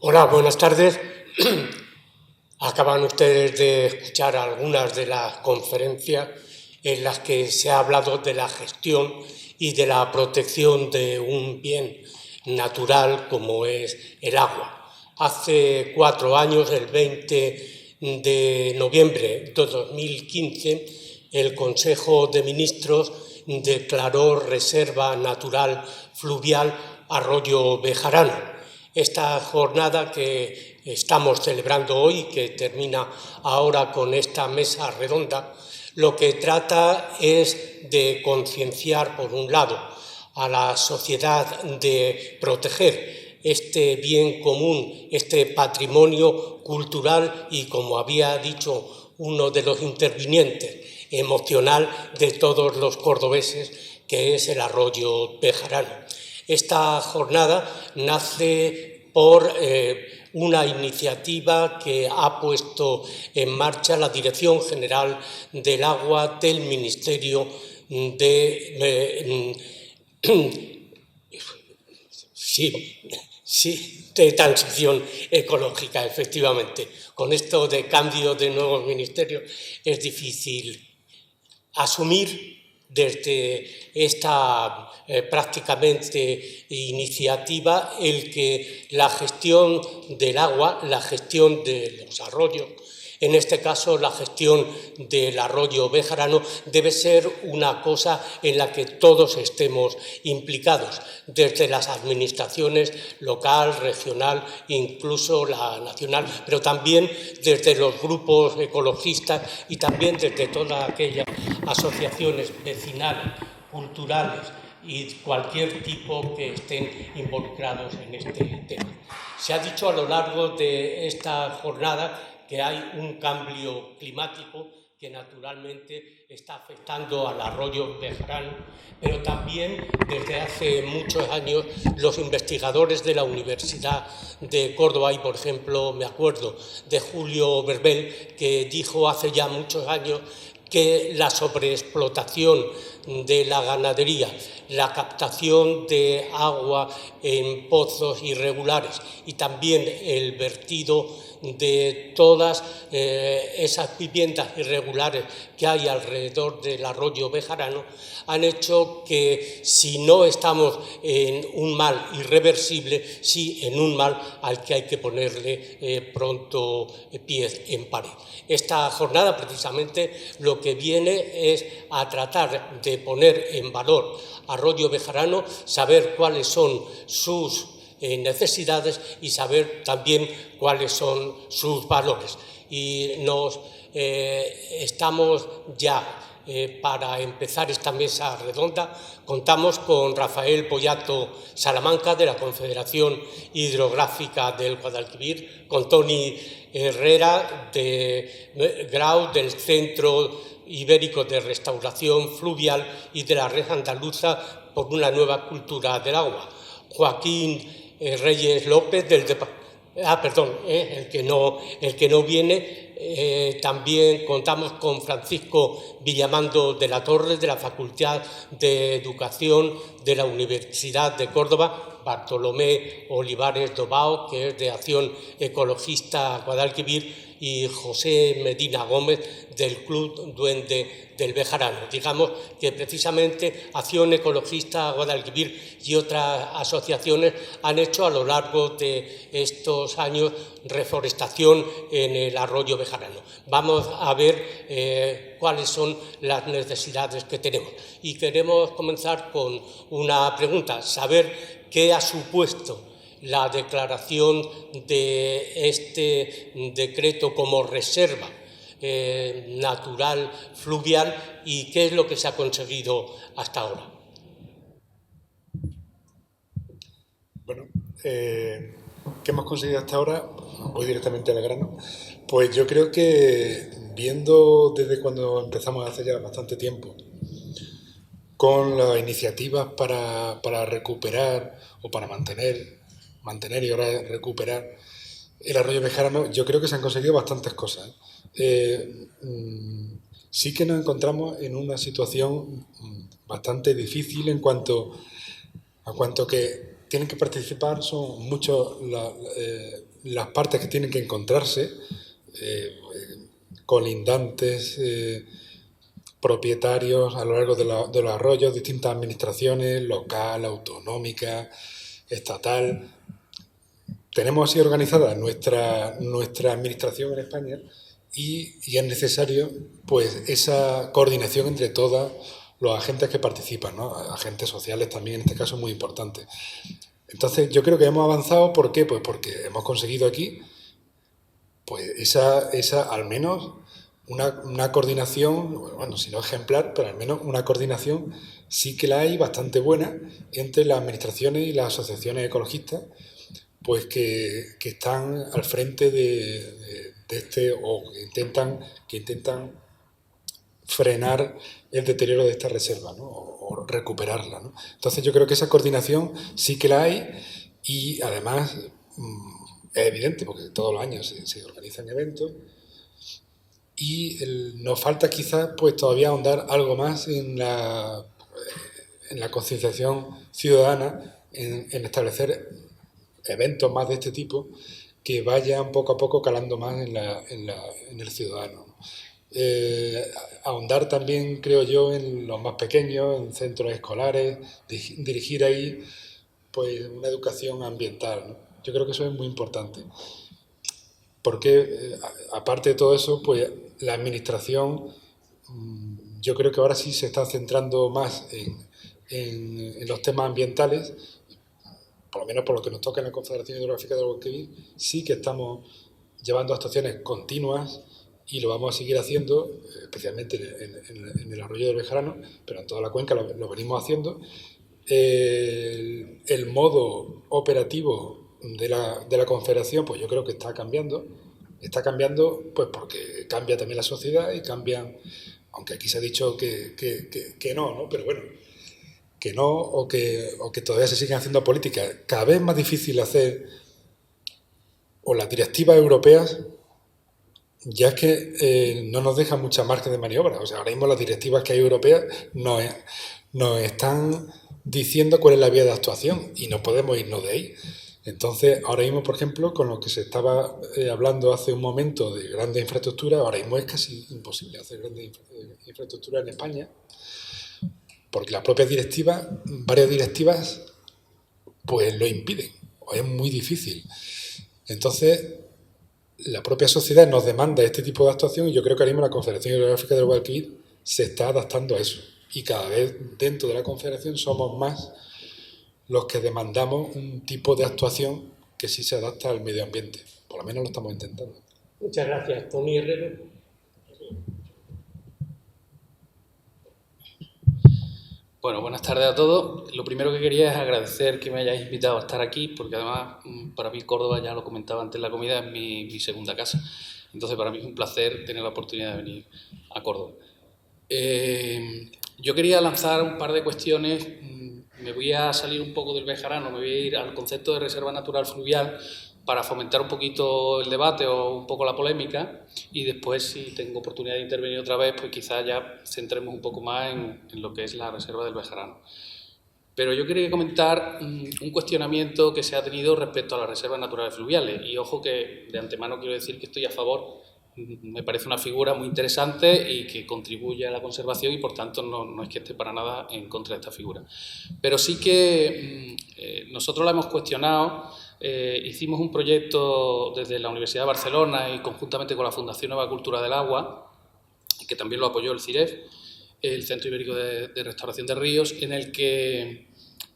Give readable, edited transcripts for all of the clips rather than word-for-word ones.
Hola, buenas tardes. Acaban ustedes de escuchar algunas de las conferencias en las que se ha hablado de la gestión y de la protección de un bien natural como es el agua. Hace 4 años, el 20 de noviembre de 2015, el Consejo de Ministros declaró Reserva Natural Fluvial Arroyo Bejarano. Esta jornada que estamos celebrando hoy, que termina ahora con esta mesa redonda, lo que trata es de concienciar, por un lado, a la sociedad de proteger este bien común, este patrimonio cultural y, como había dicho uno de los intervinientes, emocional de todos los cordobeses, que es el arroyo Bejarano. Esta jornada nace por una iniciativa que ha puesto en marcha la Dirección General del Agua del Ministerio de de Transición Ecológica, efectivamente. Con esto de cambio de nuevos ministerios es difícil asumir desde esta prácticamente iniciativa el que la gestión del agua, la gestión de los arroyos, en este caso la gestión del arroyo Bejarano, debe ser una cosa en la que todos estemos implicados, desde las administraciones local, regional, incluso la nacional, pero también desde los grupos ecologistas y también desde todas aquellas asociaciones vecinales, culturales y cualquier tipo que estén involucrados en este tema. Se ha dicho a lo largo de esta jornada que hay un cambio climático que naturalmente está afectando al arroyo Bejarano, pero también desde hace muchos años los investigadores de la Universidad de Córdoba, y por ejemplo me acuerdo de Julio Berbel, que dijo hace ya muchos años que la sobreexplotación de la ganadería, la captación de agua en pozos irregulares y también el vertido de todas esas viviendas irregulares que hay alrededor del arroyo Bejarano han hecho que, si no estamos en un mal irreversible, sí en un mal al que hay que ponerle pronto pies en pared. Esta jornada precisamente lo que viene es a tratar de poner en valor Arroyo Bejarano, saber cuáles son sus necesidades y saber también cuáles son sus valores. Y nos estamos ya para empezar esta mesa redonda. Contamos con Rafael Pollato Salamanca, de la Confederación Hidrográfica del Guadalquivir, con Toni Herrera de Grau, del Centro Ibérico de Restauración Fluvial y de la Red Andaluza por una Nueva Cultura del Agua, Joaquín Reyes López del el que no viene. También contamos con Francisco Villamando de la Torre, de la Facultad de Educación de la Universidad de Córdoba, Bartolomé Olivares Dobao, que es de Acción Ecologista Guadalquivir, y José Medina Gómez, del Club Duende del Bejarano. Digamos que precisamente Acción Ecologista Guadalquivir y otras asociaciones han hecho a lo largo de estos años reforestación en el arroyo Bejarano. Vamos a ver cuáles son las necesidades que tenemos. Y queremos comenzar con una pregunta, saber qué ha supuesto la declaración de este decreto como reserva natural fluvial y qué es lo que se ha conseguido hasta ahora. Bueno, ¿qué hemos conseguido hasta ahora? Voy directamente al grano. Pues yo creo que, viendo desde cuando empezamos hace ya bastante tiempo, con las iniciativas para recuperar o para mantener y ahora recuperar el arroyo Bejarano, yo creo que se han conseguido bastantes cosas. Sí que nos encontramos en una situación bastante difícil en cuanto que tienen que participar, son muchos las partes que tienen que encontrarse, colindantes, propietarios a lo largo de los arroyos, distintas administraciones, local, autonómica, estatal. Tenemos así organizada nuestra administración en España y es necesario pues esa coordinación entre todos los agentes que participan, ¿no? Agentes sociales también en este caso muy importante. Entonces yo creo que hemos avanzado, ¿por qué? Pues porque hemos conseguido aquí pues esa al menos una coordinación, bueno, si no ejemplar, pero al menos una coordinación sí que la hay bastante buena entre las administraciones y las asociaciones ecologistas, pues que están al frente de este, o que intentan frenar el deterioro de esta reserva, ¿no? o recuperarla, ¿no? Entonces yo creo que esa coordinación sí que la hay y además es evidente porque todos los años se organizan eventos y nos falta quizás pues todavía ahondar algo más en la concienciación ciudadana, en establecer eventos más de este tipo que vayan poco a poco calando más en el ciudadano. Ahondar también, creo yo, en los más pequeños, en centros escolares, dirigir ahí pues una educación ambiental, ¿no? Yo creo que eso es muy importante. Porque, aparte de todo eso, pues la administración, yo creo que ahora sí se está centrando más en los temas ambientales, por lo menos por lo que nos toca en la Confederación Hidrográfica del Guadalquivir, sí que estamos llevando actuaciones continuas y lo vamos a seguir haciendo, especialmente en el arroyo del Bejarano, pero en toda la cuenca lo venimos haciendo. El modo operativo de la Confederación, pues yo creo que está cambiando pues porque cambia también la sociedad y cambian, aunque aquí se ha dicho que no, ¿no? Pero bueno, que no o que todavía se siguen haciendo políticas. Cada vez es más difícil hacer, o las directivas europeas, ya es que no nos dejan mucha margen de maniobra. O sea, ahora mismo las directivas que hay europeas nos están diciendo cuál es la vía de actuación y no podemos irnos de ahí. Entonces, ahora mismo, por ejemplo, con lo que se estaba hablando hace un momento de grandes infraestructuras, ahora mismo es casi imposible hacer grandes infraestructuras en España, porque las propias directivas, varias directivas, pues lo impiden, o es muy difícil. Entonces, la propia sociedad nos demanda este tipo de actuación y yo creo que ahora mismo la Confederación Hidrográfica del Guadalquivir se está adaptando a eso. Y cada vez dentro de la Confederación somos más los que demandamos un tipo de actuación que sí se adapta al medio ambiente. Por lo menos lo estamos intentando. Muchas gracias, Tony Herrero. Bueno, buenas tardes a todos. Lo primero que quería es agradecer que me hayáis invitado a estar aquí, porque además para mí Córdoba, ya lo comentaba antes en la comida, es mi segunda casa. Entonces para mí es un placer tener la oportunidad de venir a Córdoba. Yo quería lanzar un par de cuestiones. Me voy a salir un poco del Bejarano, me voy a ir al concepto de reserva natural fluvial para fomentar un poquito el debate o un poco la polémica y después, si tengo oportunidad de intervenir otra vez, pues quizás ya centremos un poco más en lo que es la reserva del Bejarano. Pero yo quería comentar un cuestionamiento que se ha tenido respecto a las reservas naturales fluviales y ojo que de antemano quiero decir que estoy a favor. Me parece una figura muy interesante y que contribuye a la conservación y por tanto no es que esté para nada en contra de esta figura. Pero sí que nosotros la hemos cuestionado, hicimos un proyecto desde la Universidad de Barcelona y conjuntamente con la Fundación Nueva Cultura del Agua, que también lo apoyó el CIREF, el Centro Ibérico de Restauración de Ríos, en el que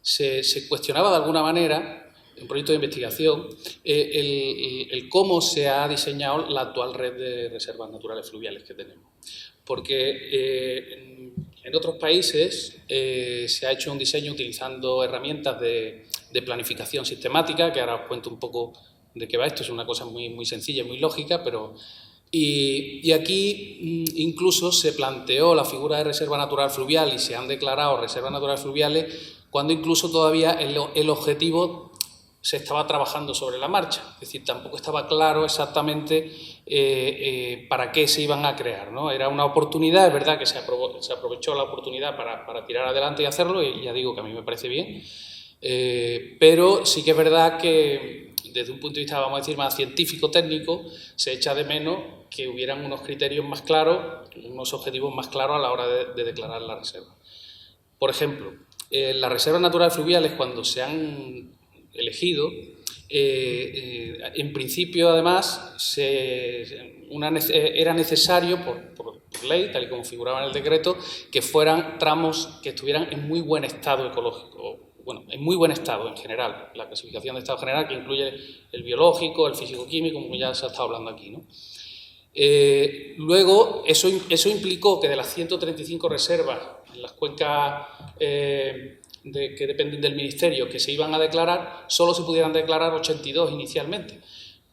se cuestionaba de alguna manera, un proyecto de investigación, el cómo se ha diseñado la actual red de reservas naturales fluviales que tenemos. Porque en otros países se ha hecho un diseño utilizando herramientas de planificación sistemática, que ahora os cuento un poco de qué va esto, es una cosa muy sencilla y muy lógica, pero... Y aquí incluso se planteó la figura de reserva natural fluvial y se han declarado reservas naturales fluviales cuando incluso todavía el objetivo se estaba trabajando sobre la marcha, es decir, tampoco estaba claro exactamente para qué se iban a crear, ¿no? Era una oportunidad, es verdad que se aprovechó la oportunidad para tirar adelante y hacerlo, y ya digo que a mí me parece bien, pero sí que es verdad que desde un punto de vista, vamos a decir, más científico-técnico, se echa de menos que hubieran unos criterios más claros, unos objetivos más claros a la hora de declarar la reserva. Por ejemplo, las reservas naturales fluviales, cuando se han elegido, en principio, además, era necesario, por ley, tal y como figuraba en el decreto, que fueran tramos que estuvieran en muy buen estado ecológico, bueno, en muy buen estado en general, la clasificación de estado general, que incluye el biológico, el físico-químico, como ya se ha estado hablando aquí, ¿no? Luego, eso implicó que de las 135 reservas en las cuencas que dependen del Ministerio que se iban a declarar, solo se pudieran declarar 82 inicialmente,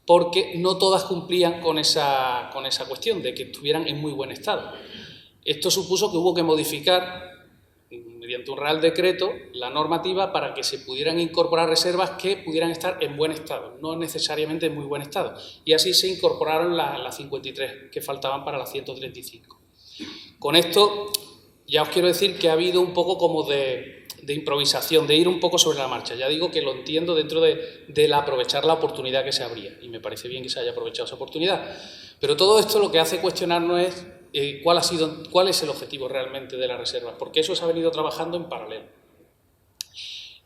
porque no todas cumplían con esa cuestión de que estuvieran en muy buen estado. Esto supuso que hubo que modificar, mediante un Real Decreto, la normativa para que se pudieran incorporar reservas que pudieran estar en buen estado, no necesariamente en muy buen estado. Y así se incorporaron las 53 que faltaban para las 135. Con esto ya os quiero decir que ha habido un poco como de improvisación, de ir un poco sobre la marcha. Ya digo que lo entiendo dentro de aprovechar la oportunidad que se abría, y me parece bien que se haya aprovechado esa oportunidad. Pero todo esto lo que hace cuestionarnos es cuál es el objetivo realmente de las reservas, porque eso se ha venido trabajando en paralelo.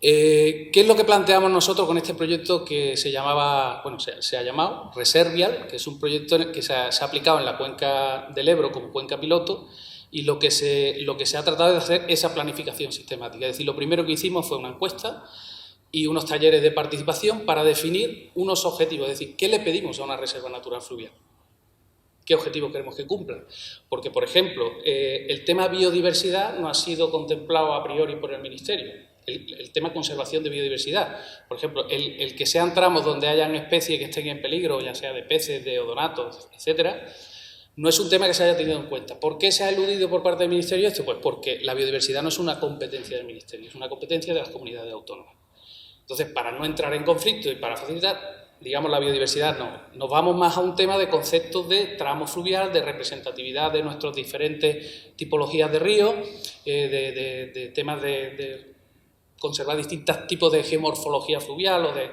¿Qué es lo que planteamos nosotros con este proyecto que se llamaba, bueno, se ha llamado Reservial, que es un proyecto que se ha aplicado en la cuenca del Ebro como cuenca piloto? Y lo que se ha tratado de hacer esa planificación sistemática. Es decir, lo primero que hicimos fue una encuesta y unos talleres de participación para definir unos objetivos. Es decir, ¿qué le pedimos a una reserva natural fluvial? ¿Qué objetivos queremos que cumplan? Porque, por ejemplo, el tema biodiversidad no ha sido contemplado a priori por el Ministerio. El tema conservación de biodiversidad. Por ejemplo, el que sean tramos donde hayan especies que estén en peligro, ya sea de peces, de odonatos, etcétera, no es un tema que se haya tenido en cuenta. ¿Por qué se ha eludido por parte del Ministerio esto? Pues porque la biodiversidad no es una competencia del Ministerio, es una competencia de las comunidades autónomas. Entonces, para no entrar en conflicto y para facilitar, digamos, la biodiversidad, no. Nos vamos más a un tema de conceptos de tramo fluvial, de representatividad de nuestras diferentes tipologías de ríos, de temas de conservar distintos tipos de geomorfología fluvial o de...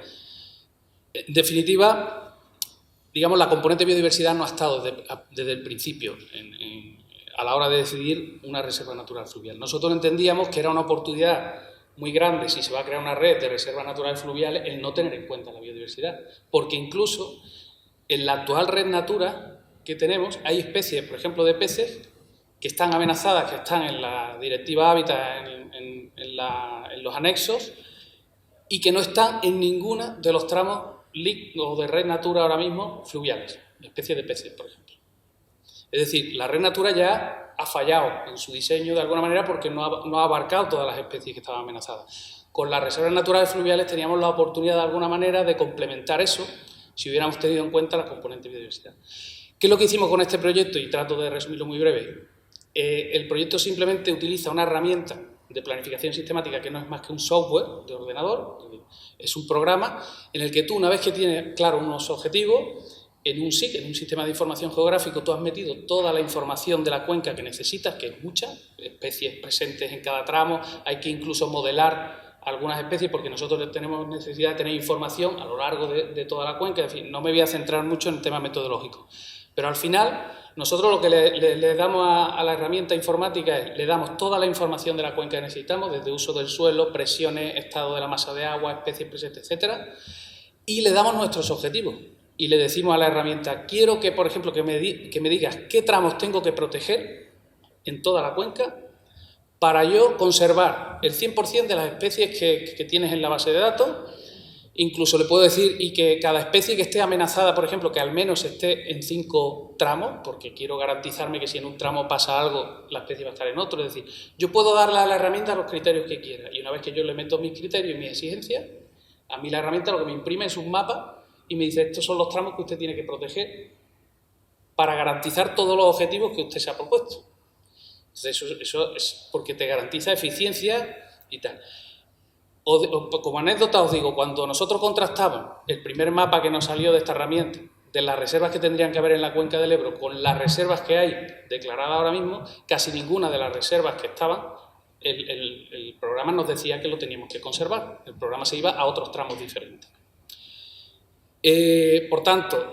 En definitiva, digamos, la componente biodiversidad no ha estado desde el principio a la hora de decidir una reserva natural fluvial. Nosotros entendíamos que era una oportunidad muy grande, si se va a crear una red de reservas naturales fluviales, el no tener en cuenta la biodiversidad, porque incluso en la actual red Natura que tenemos hay especies, por ejemplo, de peces que están amenazadas, que están en la Directiva Hábitat, en los anexos, y que no están en ninguno de los tramos o de red Natura ahora mismo fluviales, especies de peces, por ejemplo. Es decir, la red Natura ya ha fallado en su diseño de alguna manera porque no ha abarcado todas las especies que estaban amenazadas. Con las reservas naturales fluviales teníamos la oportunidad de alguna manera de complementar eso si hubiéramos tenido en cuenta la componente biodiversidad. ¿Qué es lo que hicimos con este proyecto? Y trato de resumirlo muy breve. El proyecto simplemente utiliza una herramienta de planificación sistemática que no es más que un software de ordenador, es un programa en el que tú, una vez que tienes claro unos objetivos, en un SIC, en un sistema de información geográfico, tú has metido toda la información de la cuenca que necesitas, que es mucha, especies presentes en cada tramo, hay que incluso modelar algunas especies porque nosotros tenemos necesidad de tener información a lo largo de toda la cuenca, es decir, no me voy a centrar mucho en el tema metodológico, pero al final nosotros lo que le damos a la herramienta informática es, le damos toda la información de la cuenca que necesitamos, desde uso del suelo, presiones, estado de la masa de agua, especies presentes, etcétera, y le damos nuestros objetivos. Y le decimos a la herramienta, quiero que, por ejemplo, que me digas qué tramos tengo que proteger en toda la cuenca para yo conservar el 100% de las especies que tienes en la base de datos. Incluso le puedo decir y que cada especie que esté amenazada, por ejemplo, que al menos esté en 5 tramos, porque quiero garantizarme que si en un tramo pasa algo, la especie va a estar en otro. Es decir, yo puedo darle a la herramienta los criterios que quiera y una vez que yo le meto mis criterios y mis exigencias, a mí la herramienta lo que me imprime es un mapa y me dice, estos son los tramos que usted tiene que proteger para garantizar todos los objetivos que usted se ha propuesto. Entonces, eso es porque te garantiza eficiencia y tal. Como anécdota os digo, cuando nosotros contrastamos el primer mapa que nos salió de esta herramienta, de las reservas que tendrían que haber en la cuenca del Ebro, con las reservas que hay declaradas ahora mismo, casi ninguna de las reservas que estaban, el programa nos decía que lo teníamos que conservar. El programa se iba a otros tramos diferentes. Por tanto,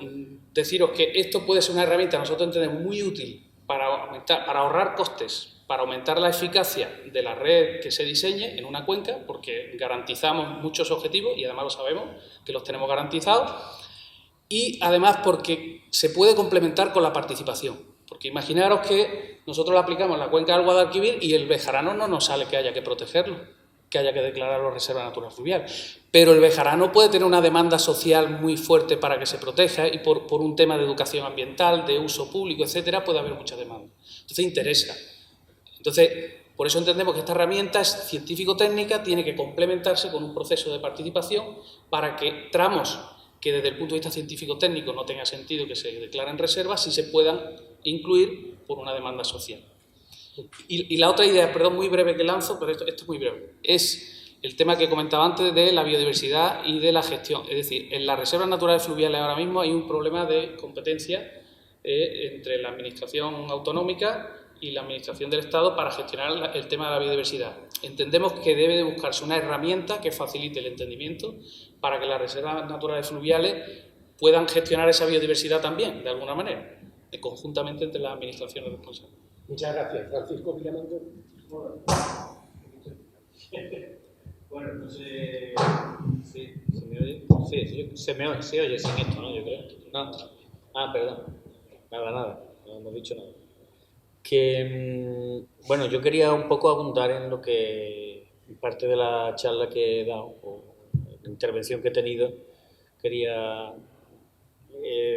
deciros que esto puede ser una herramienta, nosotros entendemos, muy útil para ahorrar costes, para aumentar la eficacia de la red que se diseñe en una cuenca, porque garantizamos muchos objetivos y además lo sabemos, que los tenemos garantizados, y además porque se puede complementar con la participación. Porque imaginaros que nosotros la aplicamos en la cuenca del Guadalquivir y el bejarano no nos sale que haya que protegerlo, que haya que declararlo reserva natural fluvial. Pero el bejarano puede tener una demanda social muy fuerte para que se proteja y por un tema de educación ambiental, de uso público, etcétera, puede haber mucha demanda. Entonces interesa. Entonces, por eso entendemos que esta herramienta científico-técnica tiene que complementarse con un proceso de participación para que tramos que desde el punto de vista científico-técnico no tenga sentido que se declaren reservas, sí se puedan incluir por una demanda social. Y la otra idea, perdón, muy breve que lanzo, pero esto es muy breve, es el tema que comentaba antes de la biodiversidad y de la gestión. Es decir, en las reservas naturales fluviales ahora mismo hay un problema de competencia entre la administración autonómica y la administración del Estado para gestionar el tema de la biodiversidad. Entendemos que debe de buscarse una herramienta que facilite el entendimiento para que las reservas naturales fluviales puedan gestionar esa biodiversidad también, de alguna manera, conjuntamente entre las administraciones responsables. Muchas gracias. Francisco Villamando. Bueno, no sé si se me oye. Sí, se oye sin esto, ¿no? Yo creo. No. Ah, perdón. Nada, no hemos dicho nada. Que, bueno, yo quería un poco abundar en lo que, parte de la charla que he dado, o la intervención que he tenido, quería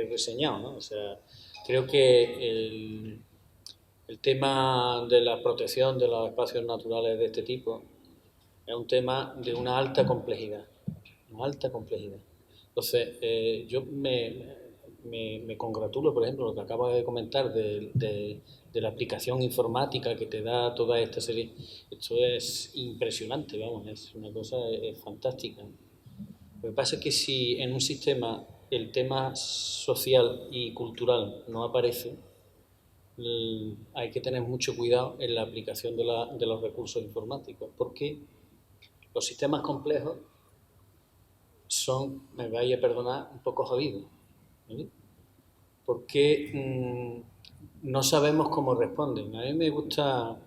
reseñar, ¿no? O sea, creo que el tema de la protección de los espacios naturales de este tipo es un tema de una alta complejidad, Entonces, yo me congratulo, por ejemplo, lo que acabo de comentar de la aplicación informática que te da toda esta serie. Esto es impresionante, vamos, es una cosa fantástica. Lo que pasa es que si en un sistema el tema social y cultural no aparece, hay que tener mucho cuidado en la aplicación de los recursos informáticos, porque los sistemas complejos son, me vais a perdonar, un poco jodidos, ¿vale? Porque no sabemos cómo responden. A mí me gusta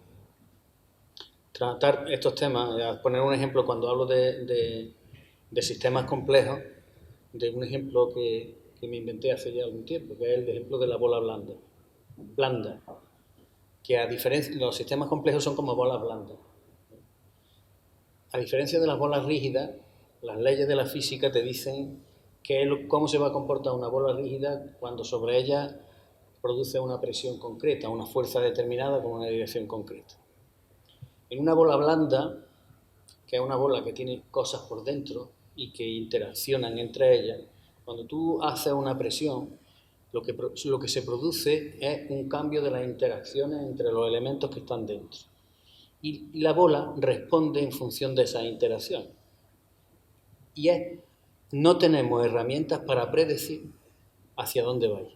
tratar estos temas, a poner un ejemplo cuando hablo de sistemas complejos, de un ejemplo que me inventé hace ya algún tiempo, que es el ejemplo de la bola blanda, que a diferencia, los sistemas complejos son como bolas blandas. A diferencia de las bolas rígidas, las leyes de la física te dicen cómo se va a comportar una bola rígida cuando sobre ella produce una presión concreta, una fuerza determinada con una dirección concreta. En una bola blanda, que es una bola que tiene cosas por dentro y que interaccionan entre ellas, cuando tú haces una presión, lo que se produce es un cambio de las interacciones entre los elementos que están dentro. Y la bola responde en función de esas interacciones. Y no tenemos herramientas para predecir hacia dónde va a ir.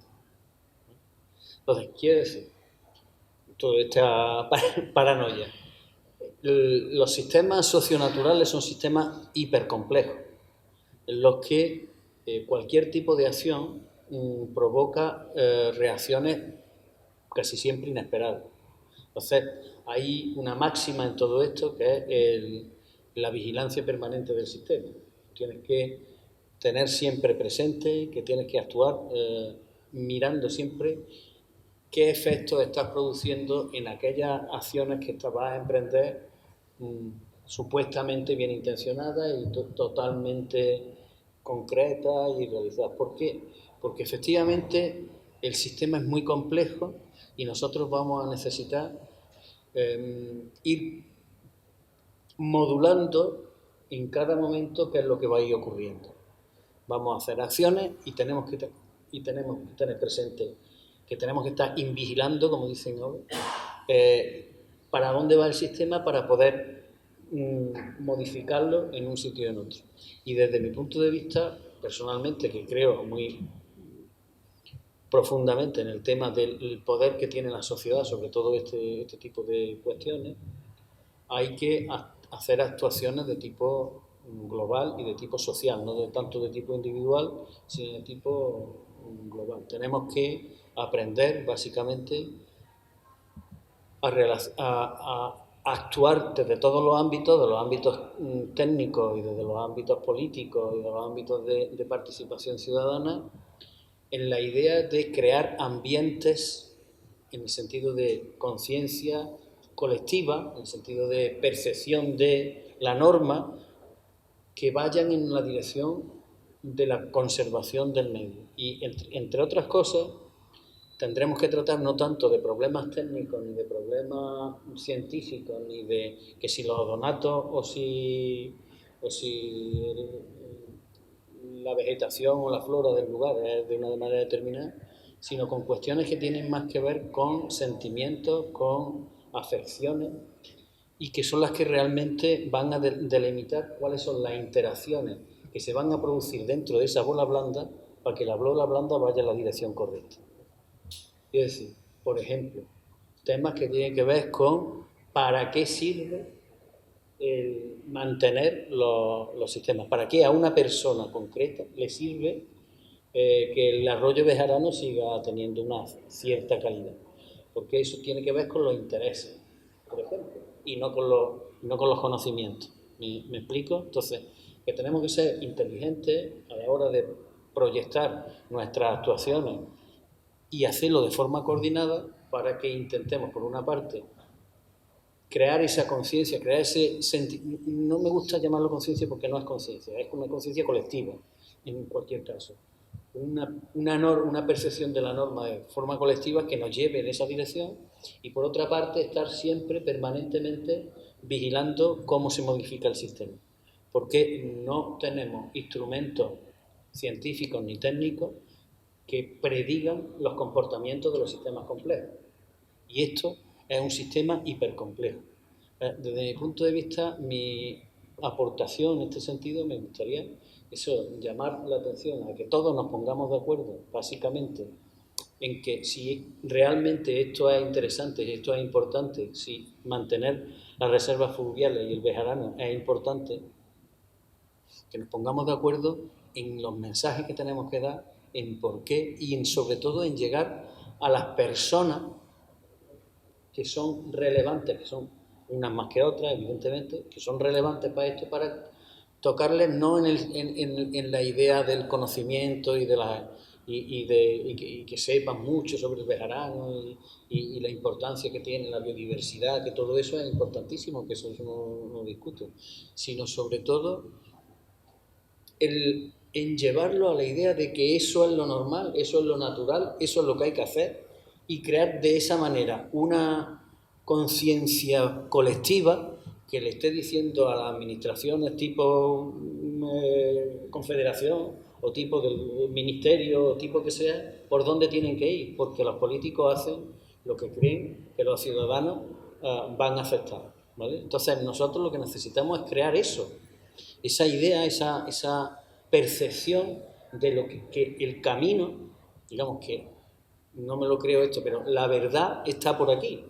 Entonces, quiere decir, toda esta paranoia, los sistemas socionaturales son sistemas hipercomplejos, en los que cualquier tipo de acción provoca reacciones casi siempre inesperadas. Entonces, hay una máxima en todo esto que es la vigilancia permanente del sistema. Tienes que tener siempre presente que tienes que actuar mirando siempre qué efectos estás produciendo en aquellas acciones que vas a emprender supuestamente bien intencionadas y totalmente concretas y realizadas. ¿Por qué? Porque efectivamente el sistema es muy complejo y nosotros vamos a necesitar ir modulando en cada momento qué es lo que va a ir ocurriendo. Vamos a hacer acciones y tenemos que tener presente que tenemos que estar invigilando, como dicen ahora, para dónde va el sistema para poder modificarlo en un sitio y en otro. Y desde mi punto de vista, personalmente, que creo muy profundamente en el tema del poder que tiene la sociedad sobre todo este tipo de cuestiones, hay que hacer actuaciones de tipo global y de tipo social, no tanto de tipo individual, sino de tipo global. Tenemos que aprender básicamente a actuar desde todos los ámbitos, de los ámbitos técnicos y desde los ámbitos políticos y de los ámbitos de participación ciudadana, en la idea de crear ambientes en el sentido de conciencia colectiva, en el sentido de percepción de la norma, que vayan en la dirección de la conservación del medio. Y entre otras cosas, tendremos que tratar no tanto de problemas técnicos, ni de problemas científicos, ni de que si los odonatos o si la vegetación o la flora del lugar es de una manera determinada, sino con cuestiones que tienen más que ver con sentimientos, con afecciones, y que son las que realmente van a delimitar cuáles son las interacciones que se van a producir dentro de esa bola blanda para que la bola blanda vaya en la dirección correcta. Es decir, por ejemplo, temas que tienen que ver con para qué sirve el mantener los sistemas, para qué a una persona concreta le sirve que el arroyo bejarano siga teniendo una cierta calidad, porque eso tiene que ver con los intereses, por ejemplo, y no con los conocimientos. ¿Me explico? Entonces, que tenemos que ser inteligentes a la hora de proyectar nuestras actuaciones y hacerlo de forma coordinada para que intentemos, por una parte, crear esa conciencia, crear ese sentimiento. No me gusta llamarlo conciencia porque no es conciencia, es una conciencia colectiva, en cualquier caso. Una percepción de la norma de forma colectiva que nos lleve en esa dirección, y por otra parte estar siempre permanentemente vigilando cómo se modifica el sistema, porque no tenemos instrumentos científicos ni técnicos que predigan los comportamientos de los sistemas complejos, y esto es un sistema hipercomplejo. Desde mi punto de vista, mi aportación en este sentido me gustaría llamar la atención a que todos nos pongamos de acuerdo, básicamente, en que si realmente esto es interesante y esto es importante, si mantener las reservas fluviales y el bejarano es importante, que nos pongamos de acuerdo en los mensajes que tenemos que dar, en por qué y sobre todo en llegar a las personas que son relevantes, que son unas más que otras, evidentemente, que son relevantes para esto, para tocarles no en la idea del conocimiento y que sepan mucho sobre el bejarano y la importancia que tiene la biodiversidad, que todo eso es importantísimo, que eso no discuto, sino sobre todo en llevarlo a la idea de que eso es lo normal, eso es lo natural, eso es lo que hay que hacer, y crear de esa manera una conciencia colectiva que le esté diciendo a las administraciones tipo confederación o tipo del ministerio o tipo que sea, por dónde tienen que ir, porque los políticos hacen lo que creen que los ciudadanos van a aceptar, ¿vale? Entonces nosotros lo que necesitamos es crear eso, esa idea, esa percepción de lo que el camino, digamos que no me lo creo esto, pero la verdad está por aquí.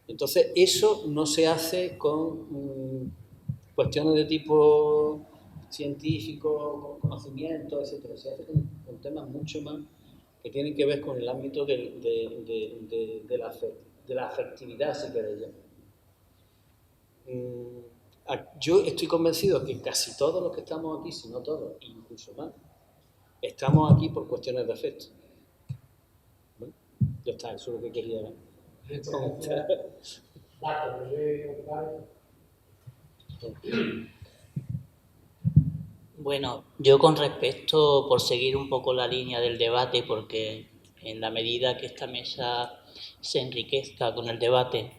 Entonces, eso no se hace con cuestiones de tipo científico, con conocimiento, etc. Se hace con temas mucho más que tienen que ver con el ámbito de la afectividad, si queréis. Yo estoy convencido que casi todos los que estamos aquí, si no todos, incluso más, estamos aquí por cuestiones de afecto. ¿Bueno? Ya está, eso es lo que quería comentar. Bueno, yo con respecto, por seguir un poco la línea del debate, porque en la medida que esta mesa se enriquezca con el debate,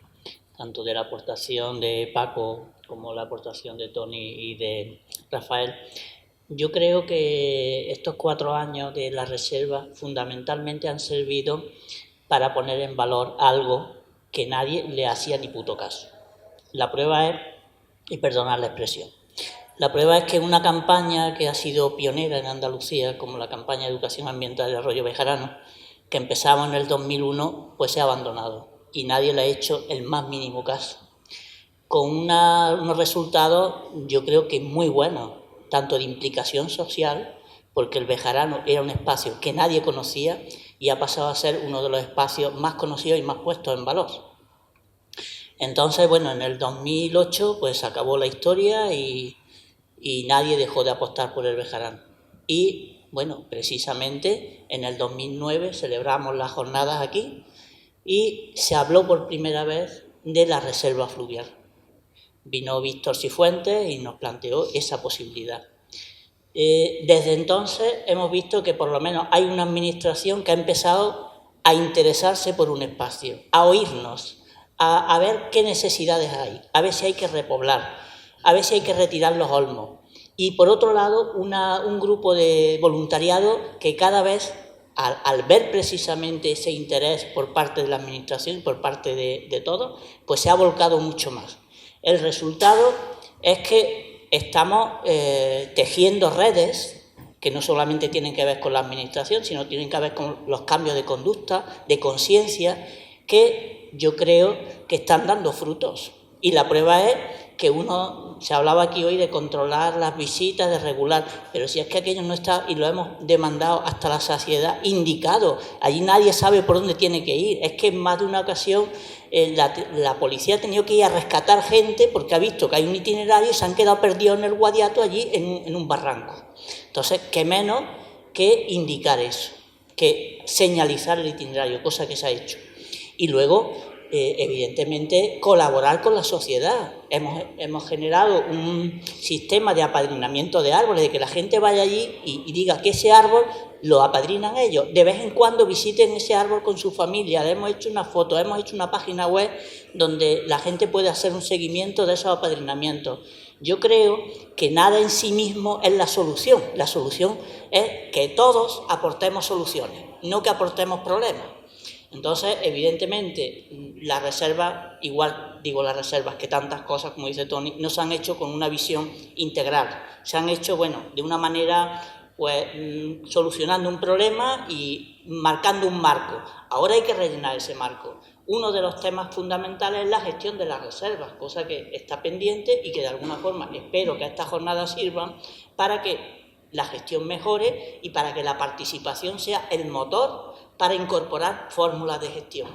tanto de la aportación de Paco como la aportación de Tony y de Rafael, yo creo que estos 4 años de la reserva fundamentalmente han servido para poner en valor algo que nadie le hacía ni puto caso. La prueba es, y perdonad la expresión, la prueba es que una campaña que ha sido pionera en Andalucía, como la campaña de educación ambiental del arroyo bejarano, que empezaba en el 2001, pues se ha abandonado y nadie le ha hecho el más mínimo caso. con unos resultados yo creo que muy buenos, tanto de implicación social, porque el Bejarano era un espacio que nadie conocía y ha pasado a ser uno de los espacios más conocidos y más puestos en valor. Entonces, bueno, en el 2008 pues acabó la historia y nadie dejó de apostar por el Bejarano. Y, bueno, precisamente en el 2009 celebramos las jornadas aquí y se habló por primera vez de la reserva fluvial. Vino Víctor Cifuentes y nos planteó esa posibilidad. Desde entonces hemos visto que por lo menos hay una administración que ha empezado a interesarse por un espacio, a oírnos, a ver qué necesidades hay, a ver si hay que repoblar, a ver si hay que retirar los olmos. Y por otro lado, un grupo de voluntariado que cada vez, al ver precisamente ese interés por parte de la administración, por parte de todos, pues se ha volcado mucho más. El resultado es que estamos tejiendo redes que no solamente tienen que ver con la administración, sino tienen que ver con los cambios de conducta, de conciencia, que yo creo que están dando frutos. Y la prueba es que se hablaba aquí hoy de controlar las visitas, de regular, pero si es que aquello no está, y lo hemos demandado hasta la saciedad, indicado, allí nadie sabe por dónde tiene que ir. Es que en más de una ocasión la policía ha tenido que ir a rescatar gente porque ha visto que hay un itinerario y se han quedado perdidos en el Guadiato allí en un barranco. Entonces, qué menos que indicar eso, que señalizar el itinerario, cosa que se ha hecho. Y luego, evidentemente, colaborar con la sociedad. Hemos generado un sistema de apadrinamiento de árboles, de que la gente vaya allí y diga que ese árbol lo apadrinan ellos. De vez en cuando visiten ese árbol con su familia. Le hemos hecho una foto, hemos hecho una página web donde la gente puede hacer un seguimiento de esos apadrinamientos. Yo creo que nada en sí mismo es la solución. La solución es que todos aportemos soluciones, no que aportemos problemas. Entonces, evidentemente, las reservas, igual digo las reservas que tantas cosas, como dice Tony, no se han hecho con una visión integral. Se han hecho, bueno, de una manera, pues, solucionando un problema y marcando un marco. Ahora hay que rellenar ese marco. Uno de los temas fundamentales es la gestión de las reservas, cosa que está pendiente y que de alguna forma espero que estas jornadas sirvan para que la gestión mejore y para que la participación sea el motor para incorporar fórmulas de gestión.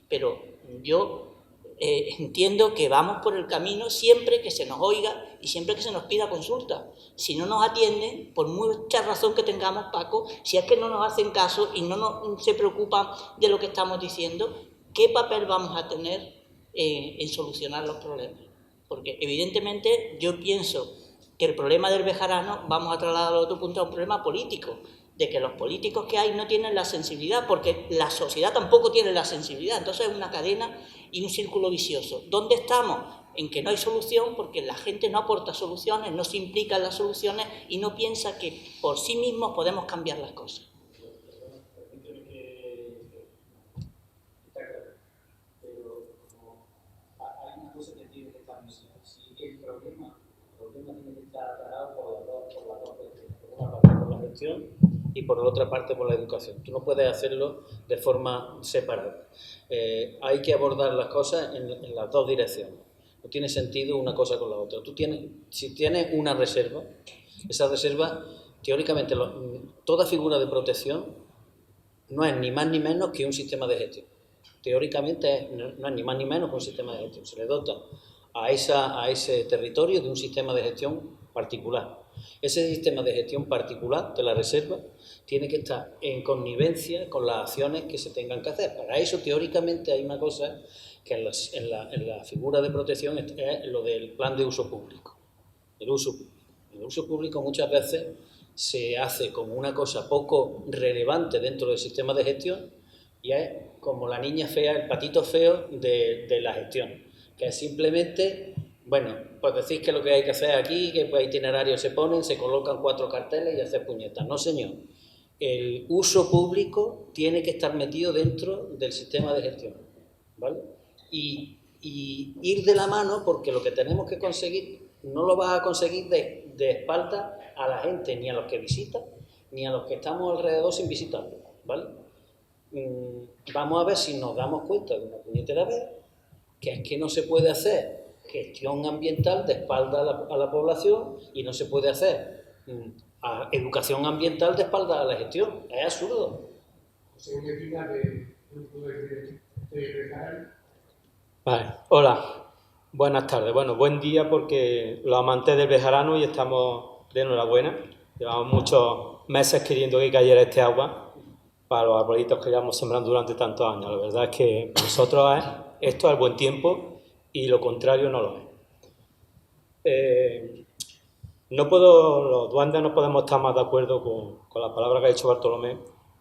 Pero yo entiendo que vamos por el camino siempre que se nos oiga y siempre que se nos pida consulta. Si no nos atienden, por mucha razón que tengamos, Paco, si es que no nos hacen caso y no se preocupan de lo que estamos diciendo, ¿qué papel vamos a tener en solucionar los problemas? Porque evidentemente yo pienso que el problema del Bejarano, vamos a trasladar al otro punto, a un problema político, de que los políticos que hay no tienen la sensibilidad, porque la sociedad tampoco tiene la sensibilidad. Entonces es una cadena y un círculo vicioso. ¿Dónde estamos? En que no hay solución, porque la gente no aporta soluciones, no se implica en las soluciones y no piensa que por sí mismos podemos cambiar las cosas. Y por la otra parte por la educación. Tú no puedes hacerlo de forma separada. Hay que abordar las cosas en las dos direcciones. No tiene sentido una cosa con la otra. Si tienes una reserva, esa reserva, teóricamente, toda figura de protección no es ni más ni menos que un sistema de gestión. Teóricamente no es ni más ni menos que un sistema de gestión. Se le dota a ese territorio de un sistema de gestión particular. Ese sistema de gestión particular de la reserva tiene que estar en connivencia con las acciones que se tengan que hacer. Para eso, teóricamente, hay una cosa que en la figura de protección es lo del plan de uso público. El uso público muchas veces se hace como una cosa poco relevante dentro del sistema de gestión y es como la niña fea, el patito feo de la gestión, que es simplemente... Bueno, pues decís que lo que hay que hacer aquí, que pues itinerarios se ponen, se colocan 4 carteles y hacer puñetas. No, señor. El uso público tiene que estar metido dentro del sistema de gestión, ¿vale? Y ir de la mano, porque lo que tenemos que conseguir no lo vas a conseguir de espaldas a la gente, ni a los que visitan, ni a los que estamos alrededor sin visitarlos, ¿vale? Vamos a ver si nos damos cuenta de una puñetera vez que es que no se puede hacer gestión ambiental de espalda a la población y no se puede hacer educación ambiental de espalda a la gestión. Es absurdo. Vale. Hola, buenas tardes. Bueno, buen día porque los amantes del bejarano y estamos de enhorabuena. Llevamos muchos meses queriendo que cayera este agua para los arbolitos que llevamos sembrando durante tantos años. La verdad es que nosotros esto es el buen tiempo y lo contrario no lo es. Los duendes no podemos estar más de acuerdo con las palabras que ha dicho Bartolomé,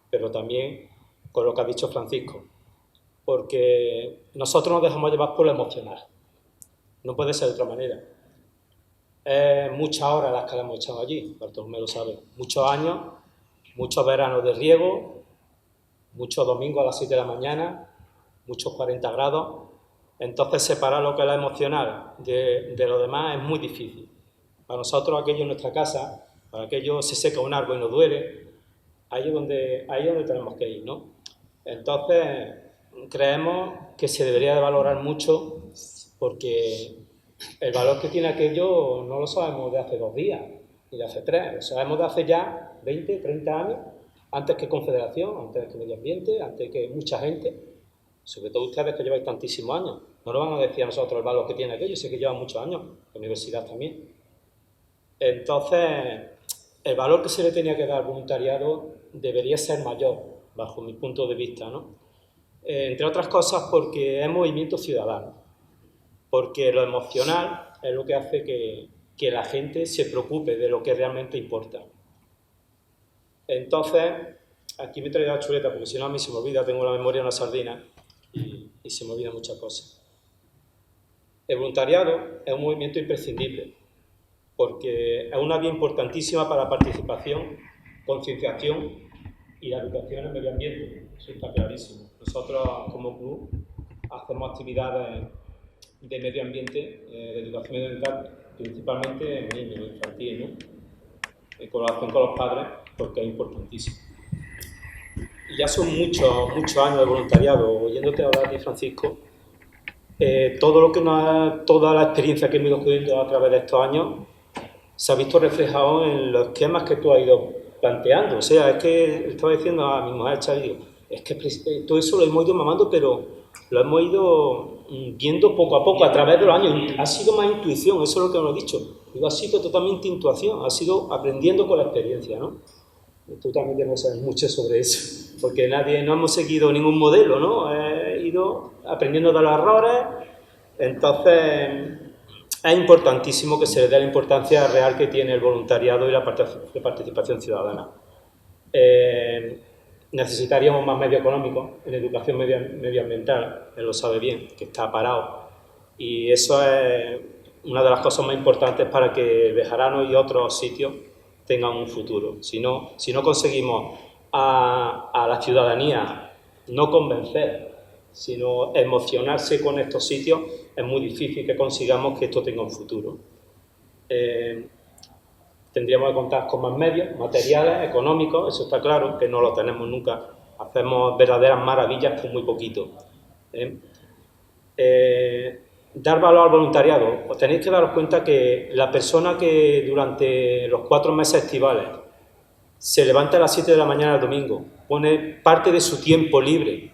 pero también con lo que ha dicho Francisco, porque nosotros nos dejamos llevar por lo emocional. No puede ser de otra manera. Muchas horas las que le hemos echado allí, Bartolomé lo sabe. Muchos años, muchos veranos de riego, muchos domingos a las 7 de la mañana, muchos 40 grados. Entonces, separar lo que es lo emocional de lo demás es muy difícil. Para nosotros, aquello en nuestra casa, para aquello se seca un árbol y nos duele, ahí es donde tenemos que ir, ¿no? Entonces, creemos que se debería de valorar mucho porque el valor que tiene aquello no lo sabemos de hace 2 días ni de hace 3, lo sabemos de hace ya 20, 30 años, antes que Confederación, antes que Medio Ambiente, antes que mucha gente, sobre todo ustedes que lleváis tantísimos años. No nos van a decir a nosotros el valor que tiene aquello, sé que llevan muchos años, la universidad también. Entonces, el valor que se le tenía que dar al voluntariado debería ser mayor, bajo mi punto de vista, ¿no? Entre otras cosas porque es movimiento ciudadano, porque lo emocional es lo que hace que la gente se preocupe de lo que realmente importa. Entonces, aquí me he traído la chuleta porque si no a mí se me olvida, tengo la memoria de una sardina y se me olvidan muchas cosas. El voluntariado es un movimiento imprescindible porque es una vía importantísima para la participación, concienciación y la educación en el medio ambiente. Eso está clarísimo. Nosotros, como club, hacemos actividades de medio ambiente, de educación medioambiental, principalmente en niños, infantiles, ¿no? En colaboración con los padres, porque es importantísimo. Y ya son muchos años de voluntariado. Oyéndote hablar a ti, Francisco, toda la experiencia que hemos ido cogiendo a través de estos años se ha visto reflejado en los esquemas que tú has ido planteando. O sea, es que estaba diciendo a mi mujer, Charlie, es que todo eso lo hemos ido mamando, pero lo hemos ido viendo poco a poco a través de los años. Ha sido más intuición, eso es lo que hemos dicho. Digo, ha sido totalmente intuición, ha sido aprendiendo con la experiencia, ¿no? Tú también debes saber mucho sobre eso, porque no hemos seguido ningún modelo, ¿no? He ido aprendiendo de los errores. Entonces, es importantísimo que se le dé la importancia real que tiene el voluntariado y la participación ciudadana. Necesitaríamos más medios económicos en educación medioambiental, él lo sabe bien, que está parado. Y eso es una de las cosas más importantes para que Bejarano y otros sitios tengan un futuro. Si no conseguimos a la ciudadanía no convencer, sino emocionarse con estos sitios, es muy difícil que consigamos que esto tenga un futuro. Tendríamos que contar con más medios, materiales, económicos, eso está claro, que no lo tenemos nunca. Hacemos verdaderas maravillas con muy poquito. Dar valor al voluntariado. Os tenéis que daros cuenta que la persona que durante los 4 meses estivales se levanta a las 7 de la mañana el domingo, pone parte de su tiempo libre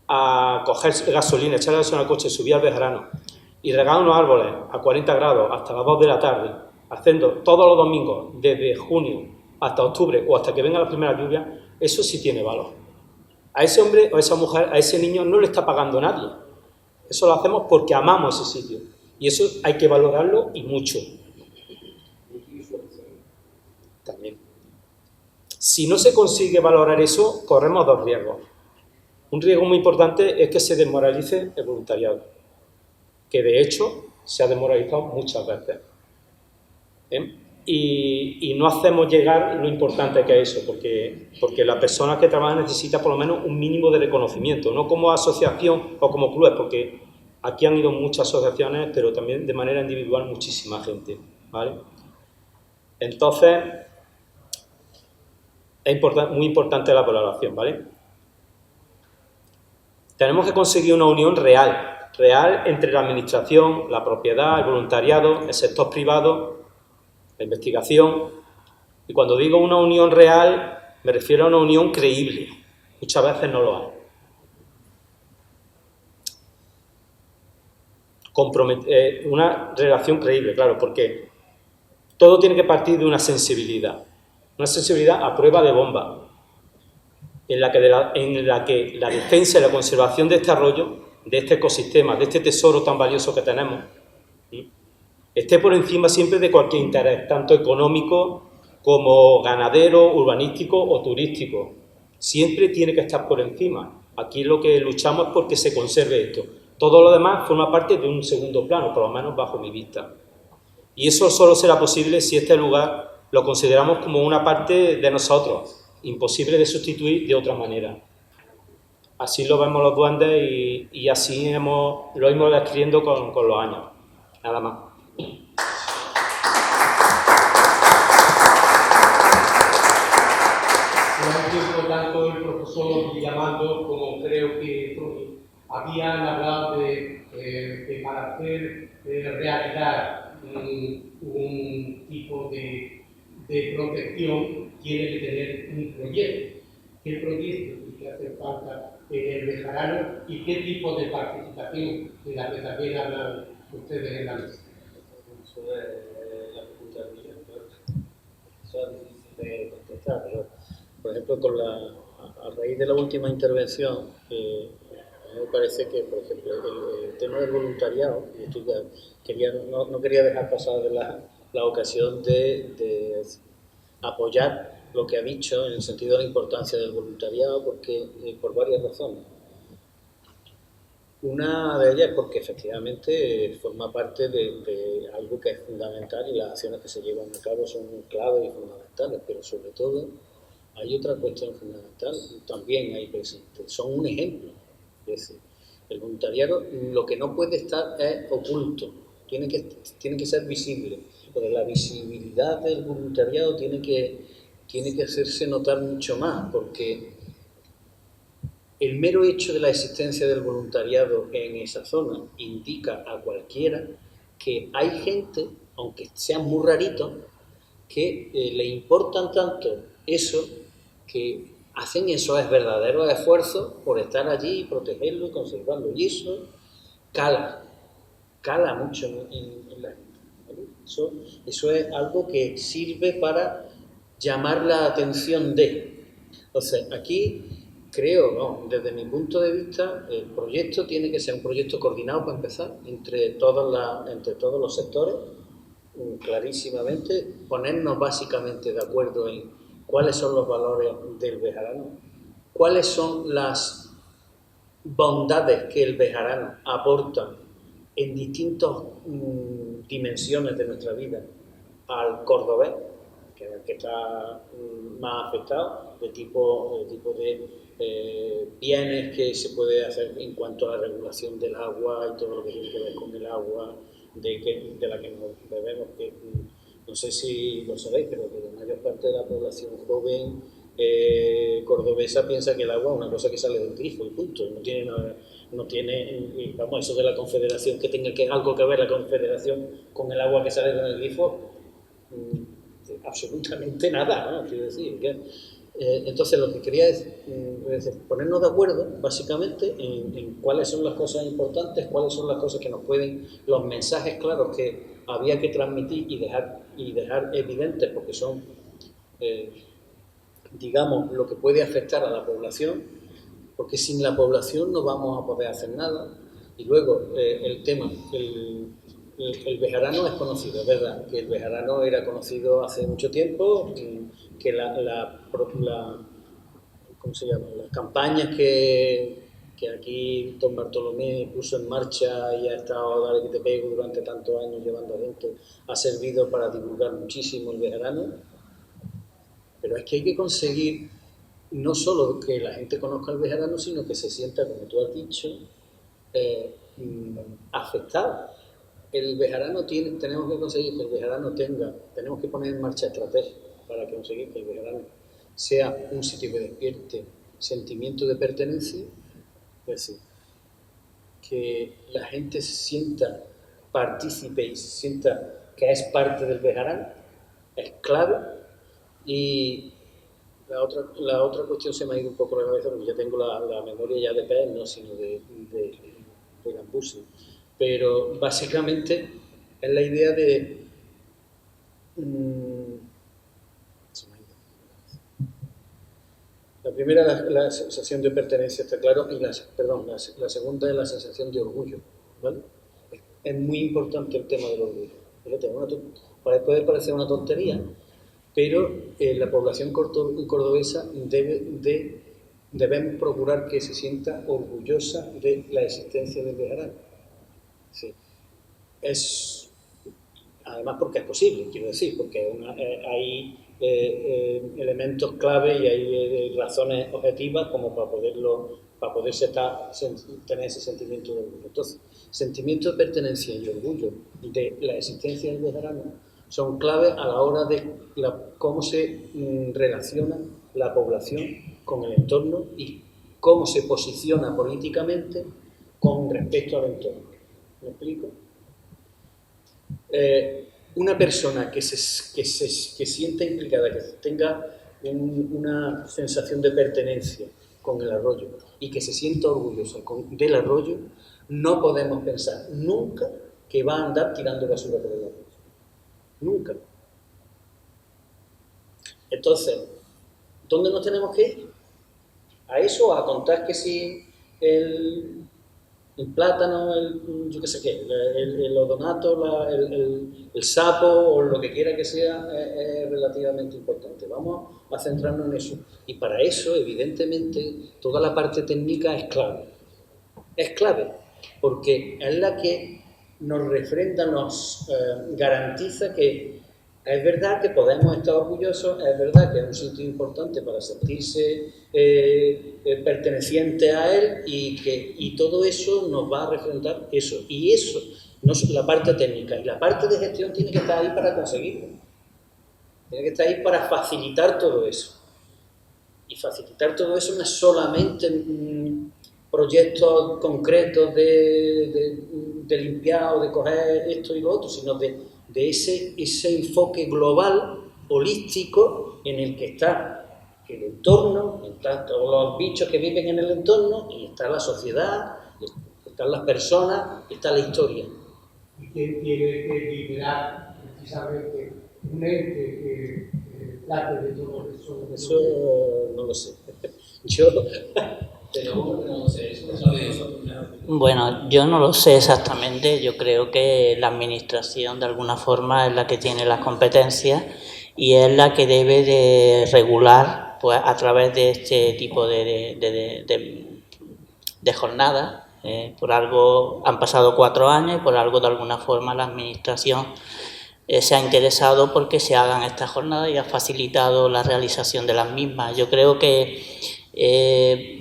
a coger gasolina, echarle gasolina al coche, subir al Bejarano y regar unos árboles a 40 grados hasta las 2 de la tarde, haciendo todos los domingos, desde junio hasta octubre o hasta que venga la primera lluvia, eso sí tiene valor. A ese hombre o a esa mujer, a ese niño no le está pagando nadie. Eso lo hacemos porque amamos ese sitio. Y eso hay que valorarlo y mucho. También. Si no se consigue valorar eso, corremos 2 riesgos. Un riesgo muy importante es que se desmoralice el voluntariado, que de hecho se ha desmoralizado muchas veces. Y no hacemos llegar lo importante que es eso, porque la persona que trabaja necesita por lo menos un mínimo de reconocimiento, no como asociación o como clubes, porque aquí han ido muchas asociaciones, pero también de manera individual muchísima gente, ¿vale? Entonces, es muy importante la valoración, ¿vale? Tenemos que conseguir una unión real real entre la administración, la propiedad, el voluntariado, el sector privado, la investigación. Y cuando digo una unión real, me refiero a una unión creíble. Muchas veces no lo hay. Una relación creíble, claro, porque todo tiene que partir de una sensibilidad a prueba de bomba, en la que la defensa y la conservación de este arroyo, de este ecosistema, de este tesoro tan valioso que tenemos, esté por encima siempre de cualquier interés, tanto económico como ganadero, urbanístico o turístico. Siempre tiene que estar por encima. Aquí lo que luchamos es porque se conserve esto. Todo lo demás forma parte de un segundo plano, por lo menos bajo mi vista. Y eso solo será posible si este lugar lo consideramos como una parte de nosotros, imposible de sustituir de otra manera. Así lo vemos los duendes y así lo hemos describiendo con los años. Nada más. Por tanto, el profesor Villamando, como creo que habían hablado de para hacer realidad un tipo de protección, tiene que tener un proyecto. ¿Qué proyecto que hace falta en el Bejarano y qué tipo de participación de la que también hablan ustedes en la mesa? Eso es la pregunta mía, claro. Eso es difícil de contestar, pero por ejemplo, a raíz de la última intervención, a mí me parece que, por ejemplo, el tema del voluntariado, no quería dejar pasar de la ocasión de apoyar lo que ha dicho en el sentido de la importancia del voluntariado, porque por varias razones. Una de ellas es porque efectivamente forma parte de algo que es fundamental y las acciones que se llevan a cabo son claves y fundamentales, pero sobre todo hay otra cuestión fundamental, también ahí presente, son un ejemplo. Es decir, el voluntariado lo que no puede estar es oculto, tiene que ser visible, porque la visibilidad del voluntariado tiene que hacerse notar mucho más, porque el mero hecho de la existencia del voluntariado en esa zona indica a cualquiera que hay gente, aunque sean muy raritos, que le importan tanto eso que hacen esos verdaderos esfuerzos por estar allí, protegerlo y conservarlo. Y eso cala mucho en la gente, ¿vale? Eso es algo que sirve para llamar la atención de. Entonces, aquí creo, no, desde mi punto de vista, el proyecto tiene que ser un proyecto coordinado para empezar entre todos los sectores, clarísimamente, ponernos básicamente de acuerdo en cuáles son los valores del bejarano, cuáles son las bondades que el bejarano aporta en distintas dimensiones de nuestra vida al cordobés, que es el que está más afectado, de tipo de bienes que se puede hacer en cuanto a la regulación del agua y todo lo que tiene que ver con el agua, de la que nos bebemos, que no sé si lo sabéis, pero que la mayor parte de la población joven cordobesa piensa que el agua es una cosa que sale del grifo y punto, no tiene, vamos, eso de la confederación, que tenga algo que ver la confederación con el agua que sale del grifo, absolutamente nada, ¿no? Quiero decir que entonces lo que quería es ponernos de acuerdo básicamente en cuáles son las cosas importantes, cuáles son las cosas que nos pueden, los mensajes claros que había que transmitir y dejar evidentes, porque son digamos lo que puede afectar a la población, porque sin la población no vamos a poder hacer nada. Y luego el tema, el bejarano es conocido, es verdad, que el bejarano era conocido hace mucho tiempo, que ¿cómo se llama? Las campañas que aquí don Bartolomé puso en marcha y ha estado dale que te pego durante tantos años llevando adentro, ha servido para divulgar muchísimo el bejarano, pero es que hay que conseguir no solo que la gente conozca el bejarano, sino que se sienta, como tú has dicho, afectado. El bejarano tenemos que conseguir que el bejarano tenemos que poner en marcha estrategias para conseguir que el bejarano sea un sitio que despierte sentimiento de pertenencia, es decir, que la gente se sienta partícipe y se sienta que es parte del Bejarano, es clave. Y la otra cuestión se me ha ido un poco la cabeza, porque ya tengo la memoria ya de pez, no sino de Gambusi. Pero básicamente es la idea de... La primera es la sensación de pertenencia, está claro, y la segunda es la sensación de orgullo, ¿vale? Es muy importante el tema del orgullo. Fíjate, puede parecer una tontería, pero la población cordobesa debemos procurar que se sienta orgullosa de la existencia del Bejarano. Sí. Además porque es posible, quiero decir, porque hay elementos clave y hay razones objetivas como para poder tener ese sentimiento de orgullo. Entonces, sentimiento de pertenencia y orgullo de la existencia del Bejarano son claves a la hora de cómo se relaciona la población con el entorno y cómo se posiciona políticamente con respecto al entorno. ¿Me explico? Una persona que sienta implicada, que tenga una sensación de pertenencia con el arroyo y que se sienta orgullosa del arroyo, no podemos pensar nunca que va a andar tirando basura por el arroyo. Nunca. Entonces, ¿dónde nos tenemos que ir? A eso, a contar que si el plátano, yo qué sé qué, el odonato, el sapo o lo que quiera que sea es relativamente importante. Vamos a centrarnos en eso. Y para eso, evidentemente, toda la parte técnica es clave. Es clave, porque es la que nos refrenda, nos garantiza que es verdad que podemos estar orgullosos, es verdad que es un sitio importante para sentirse perteneciente a él y todo eso nos va a refrendar eso. Y eso, no es la parte técnica, y la parte de gestión tiene que estar ahí para conseguirlo. Tiene que estar ahí para facilitar todo eso. Y facilitar todo eso no es solamente proyectos concretos de limpiar o de coger esto y lo otro, sino de ese enfoque global, holístico, en el que está el entorno, están todos los bichos que viven en el entorno, y está la sociedad, están las personas, está la historia. ¿Y quién tiene que liderar precisamente un ente que trate de todo eso? Eso no lo sé. Yo... Bueno, yo no lo sé exactamente. Yo creo que la administración de alguna forma es la que tiene las competencias y es la que debe de regular, pues, a través de este tipo de jornadas. Por algo han pasado 4 años y por algo de alguna forma la administración se ha interesado porque se hagan estas jornadas y ha facilitado la realización de las mismas. Yo creo que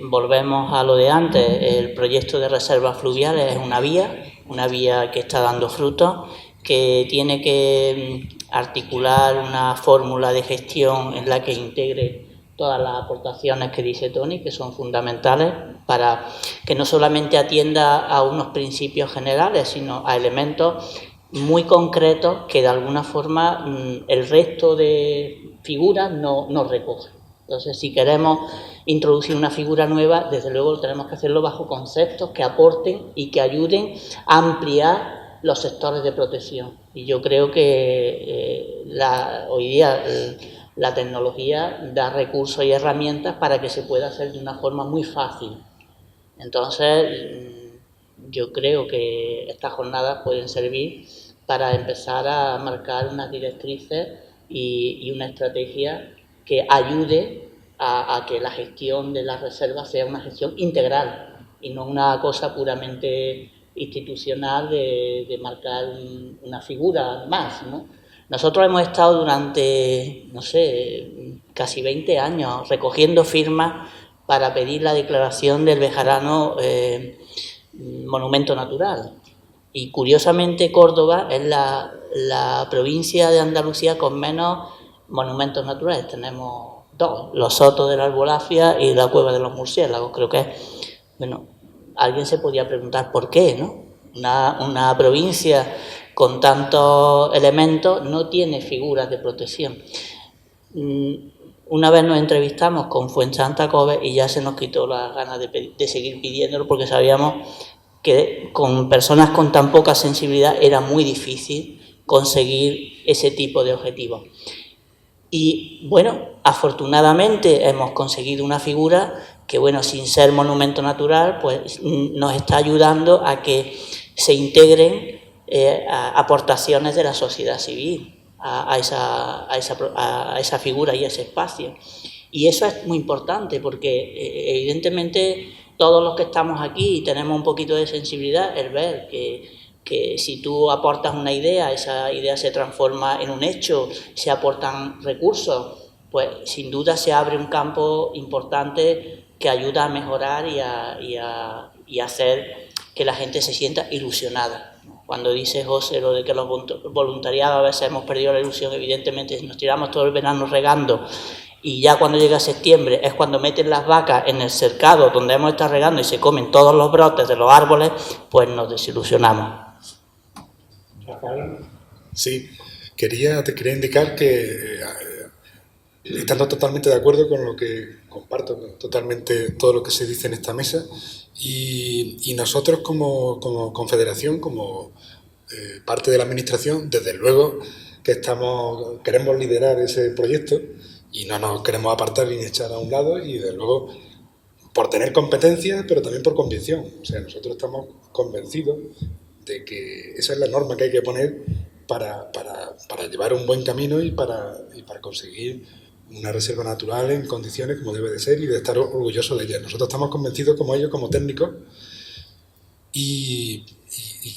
volvemos a lo de antes. El proyecto de reservas fluviales es una vía que está dando frutos, que tiene que articular una fórmula de gestión en la que integre todas las aportaciones que dice Tony, que son fundamentales para que no solamente atienda a unos principios generales, sino a elementos muy concretos que de alguna forma el resto de figuras no recogen. Entonces, si queremos introducir una figura nueva, desde luego tenemos que hacerlo bajo conceptos que aporten y que ayuden a ampliar los sectores de protección. Y yo creo que hoy día la tecnología da recursos y herramientas para que se pueda hacer de una forma muy fácil. Entonces, yo creo que estas jornadas pueden servir para empezar a marcar unas directrices y una estrategia que ayude a que la gestión de las reservas sea una gestión integral y no una cosa puramente institucional de marcar una figura más, ¿no? Nosotros hemos estado durante, no sé, casi 20 años recogiendo firmas para pedir la declaración del Bejarano monumento natural. Y curiosamente Córdoba es la provincia de Andalucía con menos monumentos naturales. Tenemos 2, los Sotos de la Albolafia y la Cueva de los Murciélagos. Creo que, bueno, alguien se podía preguntar por qué, ¿no? Una provincia con tantos elementos no tiene figuras de protección. Una vez nos entrevistamos con Fuensanta Kobe y ya se nos quitó las ganas de seguir pidiéndolo, porque sabíamos que con personas con tan poca sensibilidad era muy difícil conseguir ese tipo de objetivos. Y bueno, afortunadamente hemos conseguido una figura que, bueno, sin ser monumento natural, pues nos está ayudando a que se integren aportaciones de la sociedad civil a esa figura y a ese espacio. Y eso es muy importante porque evidentemente todos los que estamos aquí y tenemos un poquito de sensibilidad, el ver que si tú aportas una idea, esa idea se transforma en un hecho, se aportan recursos, pues sin duda se abre un campo importante que ayuda a mejorar y a hacer que la gente se sienta ilusionada. Cuando dice José lo de que los voluntariados a veces hemos perdido la ilusión, evidentemente nos tiramos todo el verano regando y ya cuando llega septiembre es cuando meten las vacas en el cercado donde hemos estado regando y se comen todos los brotes de los árboles, pues nos desilusionamos. Sí, te quería indicar que estando totalmente de acuerdo con lo que comparto totalmente todo lo que se dice en esta mesa y nosotros como confederación, como parte de la administración, desde luego que queremos liderar ese proyecto y no nos queremos apartar ni echar a un lado y desde luego por tener competencias pero también por convicción. O sea, nosotros estamos convencidos de que esa es la norma que hay que poner para llevar un buen camino y para conseguir una reserva natural en condiciones como debe de ser y de estar orgulloso de ella. Nosotros estamos convencidos como ellos, como técnicos, y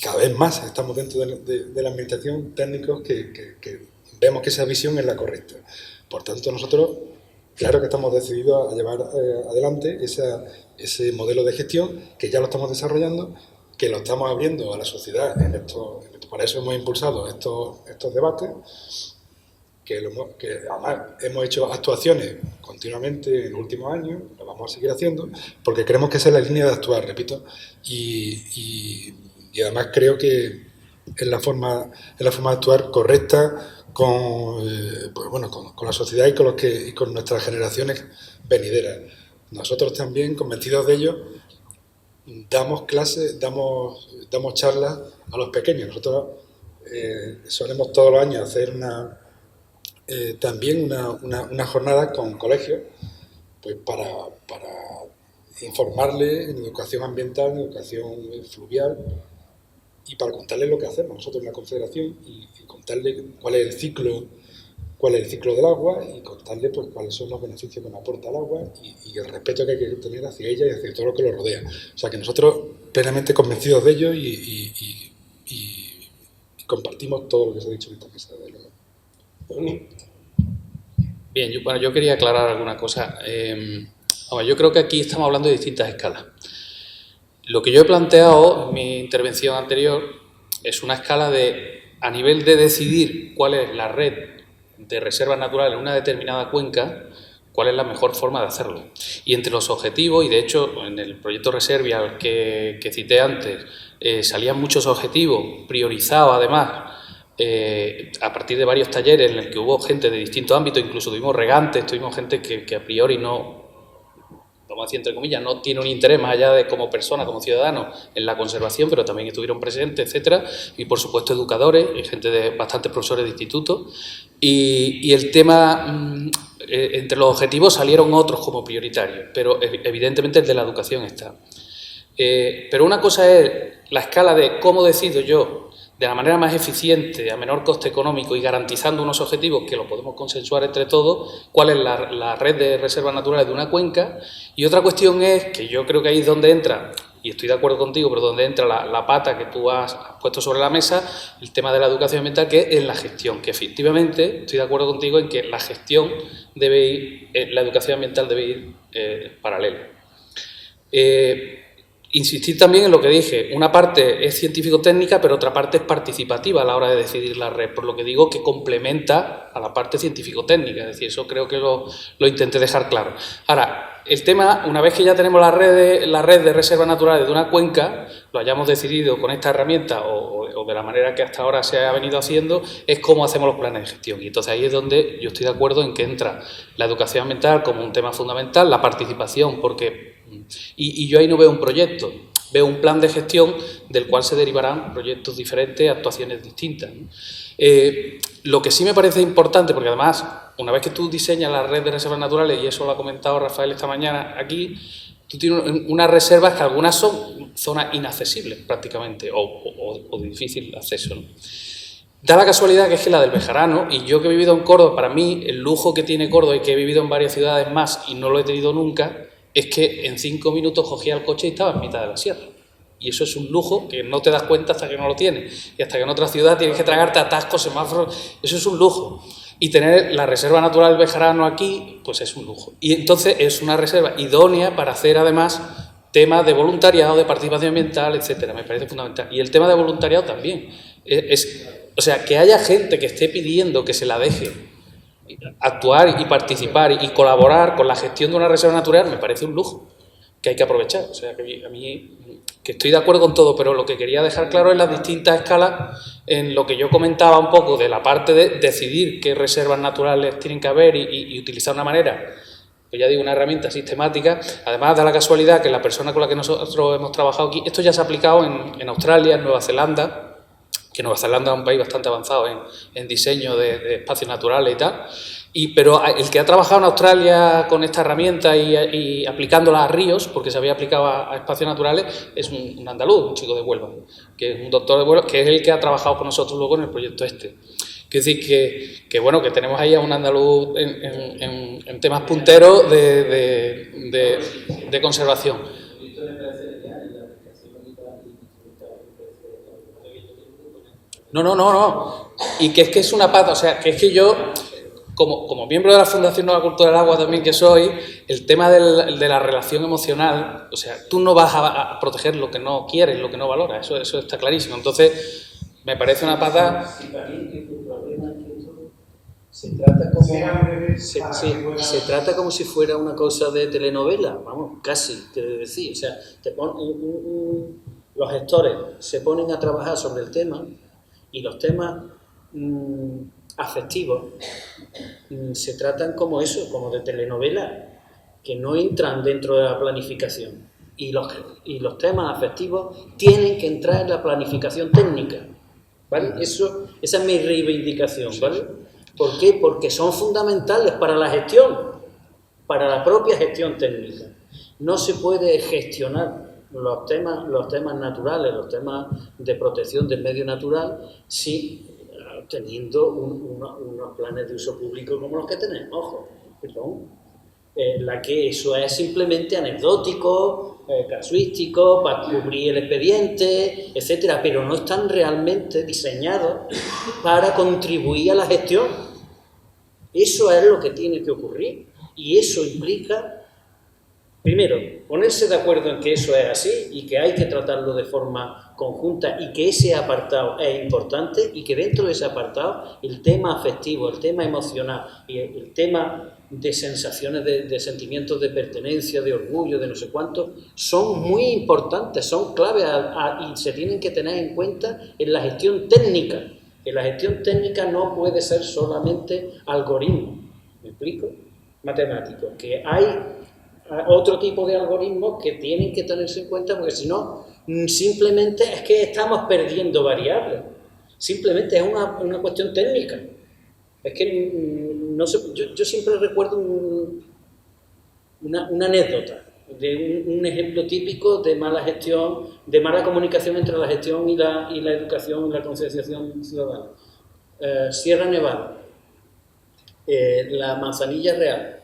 cada vez más estamos dentro de la administración técnicos que vemos que esa visión es la correcta. Por tanto, nosotros, claro que estamos decididos a llevar adelante ese modelo de gestión, que ya lo estamos desarrollando, que lo estamos abriendo a la sociedad. Para eso hemos impulsado estos debates, que además hemos hecho actuaciones continuamente en los últimos años, lo vamos a seguir haciendo, porque creemos que esa es la línea de actuar, repito, y además creo que es la forma de actuar correcta con la sociedad y con nuestras generaciones venideras. Nosotros también, convencidos de ello, damos clases, damos charlas a los pequeños. Nosotros solemos todos los años hacer también una jornada con colegios, pues para informarles en educación ambiental, en educación fluvial y para contarles lo que hacemos nosotros en la Confederación y contarles cuál es el ciclo del agua y contarles pues cuáles son los beneficios que nos aporta el agua y el respeto que hay que tener hacia ella y hacia todo lo que lo rodea. O sea que nosotros plenamente convencidos de ello y compartimos todo lo que se ha dicho en esta mesa. Bien, yo quería aclarar alguna cosa. Yo creo que aquí estamos hablando de distintas escalas. Lo que yo he planteado en mi intervención anterior es una escala a nivel de decidir cuál es la red de reservas naturales en una determinada cuenca, cuál es la mejor forma de hacerlo. Y entre los objetivos, y de hecho en el proyecto Reservial que cité antes, salían muchos objetivos priorizados además, a partir de varios talleres en los que hubo gente de distintos ámbitos, incluso tuvimos regantes, tuvimos gente que a priori no, vamos a decir entre comillas, no tiene un interés más allá de como persona, como ciudadano, en la conservación, pero también estuvieron presentes, etcétera, y por supuesto educadores, y gente de bastantes profesores de instituto, y el tema, entre los objetivos salieron otros como prioritarios, pero evidentemente el de la educación está. Pero una cosa es la escala de cómo decido yo, de la manera más eficiente, a menor coste económico y garantizando unos objetivos que los podemos consensuar entre todos, cuál es la red de reservas naturales de una cuenca. Y otra cuestión es, que yo creo que ahí es donde entra, y estoy de acuerdo contigo, pero donde entra la pata que tú has puesto sobre la mesa, el tema de la educación ambiental, que es la gestión, que efectivamente estoy de acuerdo contigo en que la gestión debe ir, la educación ambiental debe ir paralela. insistir también en lo que dije, una parte es científico-técnica, pero otra parte es participativa a la hora de decidir la red, por lo que digo que complementa a la parte científico-técnica, es decir, eso creo que lo intenté dejar claro. Ahora, el tema, una vez que ya tenemos la red de reservas naturales de una cuenca, lo hayamos decidido con esta herramienta o de la manera que hasta ahora se ha venido haciendo, es cómo hacemos los planes de gestión. Y entonces ahí es donde yo estoy de acuerdo en que entra la educación ambiental como un tema fundamental, la participación, porque... Y yo ahí no veo un proyecto, veo un plan de gestión del cual se derivarán proyectos diferentes, actuaciones distintas, ¿no? Lo que sí me parece importante, porque además, una vez que tú diseñas la red de reservas naturales, y eso lo ha comentado Rafael esta mañana aquí, tú tienes unas reservas que algunas son zonas inaccesibles prácticamente, o de difícil acceso, ¿no? Da la casualidad que es que la del Bejarano, y yo que he vivido en Córdoba, para mí el lujo que tiene Córdoba y que he vivido en varias ciudades más y no lo he tenido nunca, es que en 5 minutos cogía el coche y estaba en mitad de la sierra. Y eso es un lujo que no te das cuenta hasta que no lo tienes. Y hasta que en otra ciudad tienes que tragarte atascos, semáforos. Eso es un lujo. Y tener la Reserva Natural Bejarano aquí, pues es un lujo. Y entonces es una reserva idónea para hacer además temas de voluntariado, de participación ambiental, etcétera. Me parece fundamental. Y el tema de voluntariado también. O sea, que haya gente que esté pidiendo que se la deje actuar y participar y colaborar con la gestión de una reserva natural me parece un lujo que hay que aprovechar. O sea, que a mí que estoy de acuerdo con todo, pero lo que quería dejar claro es las distintas escalas en lo que yo comentaba un poco de la parte de decidir qué reservas naturales tienen que haber y utilizar una manera, pues ya digo, una herramienta sistemática. Además, da la casualidad que la persona con la que nosotros hemos trabajado aquí, esto ya se ha aplicado en Australia, en Nueva Zelanda, que Nueva Zelanda es un país bastante avanzado en diseño de espacios naturales y tal, pero el que ha trabajado en Australia con esta herramienta y aplicándola a ríos, porque se había aplicado a espacios naturales, es un andaluz, un chico de Huelva, que es un doctor de Huelva, que es el que ha trabajado con nosotros luego en el proyecto este. Quiero decir que bueno, que tenemos ahí a un andaluz en temas punteros de conservación. No. Y que es una pata, o sea, que es que yo, como miembro de la Fundación Nueva Cultura del Agua también que soy, el tema de la relación emocional, o sea, tú no vas a proteger lo que no quieres, lo que no valoras, eso está clarísimo. Entonces, me parece una pata... Se trata como si fuera una cosa de telenovela, vamos, casi, te decía. O sea, los gestores se ponen a trabajar sobre el tema y los temas afectivos se tratan como eso, como de telenovela, que no entran dentro de la planificación. Y los temas afectivos tienen que entrar en la planificación técnica, ¿vale? Esa es mi reivindicación, ¿vale? ¿Por qué? Porque son fundamentales para la gestión, para la propia gestión técnica. No se puede gestionar los temas naturales, los temas de protección del medio natural, teniendo unos planes de uso público como los que tenemos. Ojo, perdón. Que eso es simplemente anecdótico, casuístico, para cubrir el expediente, etcétera, pero no están realmente diseñados para contribuir a la gestión. Eso es lo que tiene que ocurrir y eso implica, primero, ponerse de acuerdo en que eso es así y que hay que tratarlo de forma conjunta y que ese apartado es importante y que dentro de ese apartado el tema afectivo, el tema emocional y el tema de sensaciones, de sentimientos de pertenencia, de orgullo, de no sé cuánto, son muy importantes, son claves y se tienen que tener en cuenta en la gestión técnica. En la gestión técnica no puede ser solamente algoritmo, ¿me explico? Matemático, que hay otro tipo de algoritmos que tienen que tenerse en cuenta porque si no, simplemente es que estamos perdiendo variables, simplemente es una cuestión técnica. Es que no sé, yo siempre recuerdo una anécdota de un ejemplo típico de mala gestión, de mala comunicación entre la gestión y la educación y la concienciación ciudadana. Sierra Nevada, la Manzanilla Real,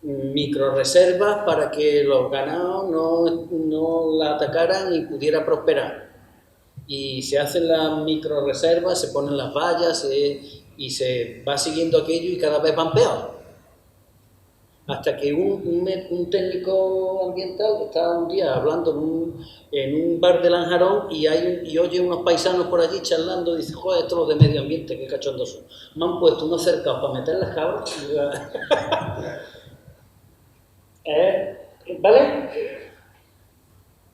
microreservas para que los ganados no la atacaran y pudiera prosperar. Y se hacen las microreservas, se ponen las vallas y se va siguiendo aquello y cada vez van peor. Hasta que un técnico ambiental está un día hablando en un bar de Lanjarón y oye unos paisanos por allí charlando y dice, joder, esto es lo de medio ambiente, qué cachondos son. Me han puesto unos cercados para meter las cabras. ¿Vale?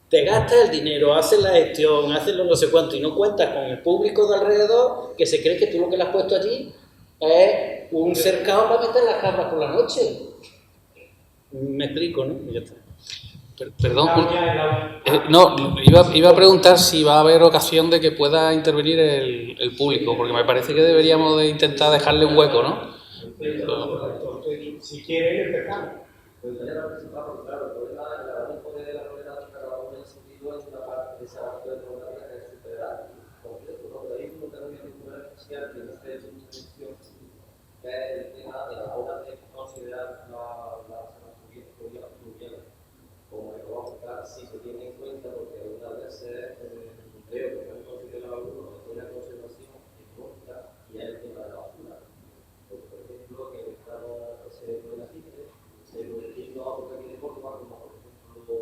Te gastas el dinero, haces la gestión, haces lo no sé cuánto y no cuentas con el público de alrededor que se cree que tú lo que le has puesto allí es un cercado para meter las cabras por la noche. Me explico, ¿no? Y ya está. Perdón, no, iba a preguntar si va a haber ocasión de que pueda intervenir el público, porque me parece que deberíamos de intentar dejarle un hueco, ¿no? Si quiere, empezamos. Pues ya lo presentamos, claro, el problema del abanico de la problemática cada uno en ese sentido es una parte de esa parte de problemática que es superar. Concreto, ¿no? Pero hay un término vincular especial que usted es una intervención, que es el tema de la hora de considerar la zona fluvial como ecológica, si se tiene en cuenta, porque algunas veces creo que han considerado algunos que una conservación ecológica y es el tema de la basura. Por ejemplo, que estamos ese problema existe. Pero diciendo algo que viene por debajo, como por ejemplo,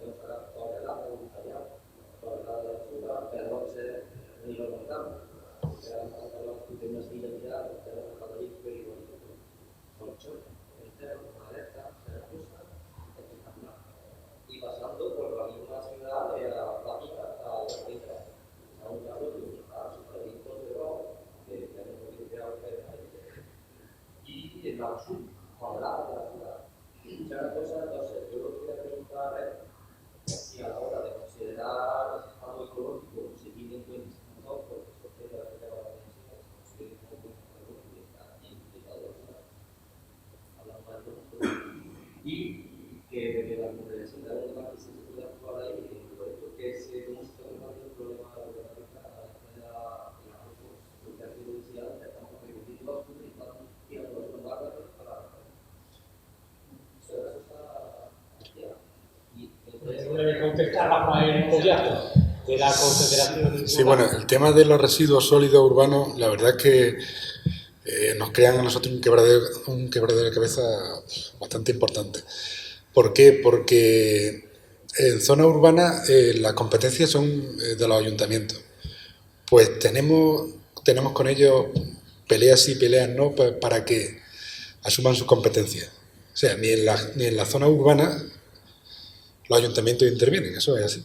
podemos hablar toda el agua, un tallado, toda la basura, pero no se ni lo contamos. Se han hablado de una silla de tirada, se han dejado allí, pero igual, con choques, enteros, con alerta, se refusa, espectacular. Y pasando por la misma ciudad de la plástica a la pinta. A un lado de un super bien conservado, que tenemos potencial y en la basura. Hablaba de la ciudad. Muchas cosas, entonces, yo lo que quería preguntar es si a la hora de considerar algo ecológico se tiene en cuenta no, porque eso es la que acaba de decir, se tiene en cuenta algo que está implicado, hablando de esto, y que desde la comprensión de alguna parte se puede actuar ahí, por esto que se demuestra el problema de la problemática de la asociación judicial, que estamos permitiendo a su y a los lugares para de la Confederación. Sí, bueno, el tema de los residuos sólidos urbanos, la verdad es que nos crean a nosotros un quebradero de cabeza bastante importante. ¿Por qué? Porque en zona urbana las competencias son de los ayuntamientos. Pues tenemos con ellos peleas sí, peleas no, para que asuman sus competencias. O sea, ni en la zona urbana los ayuntamientos intervienen, eso es así.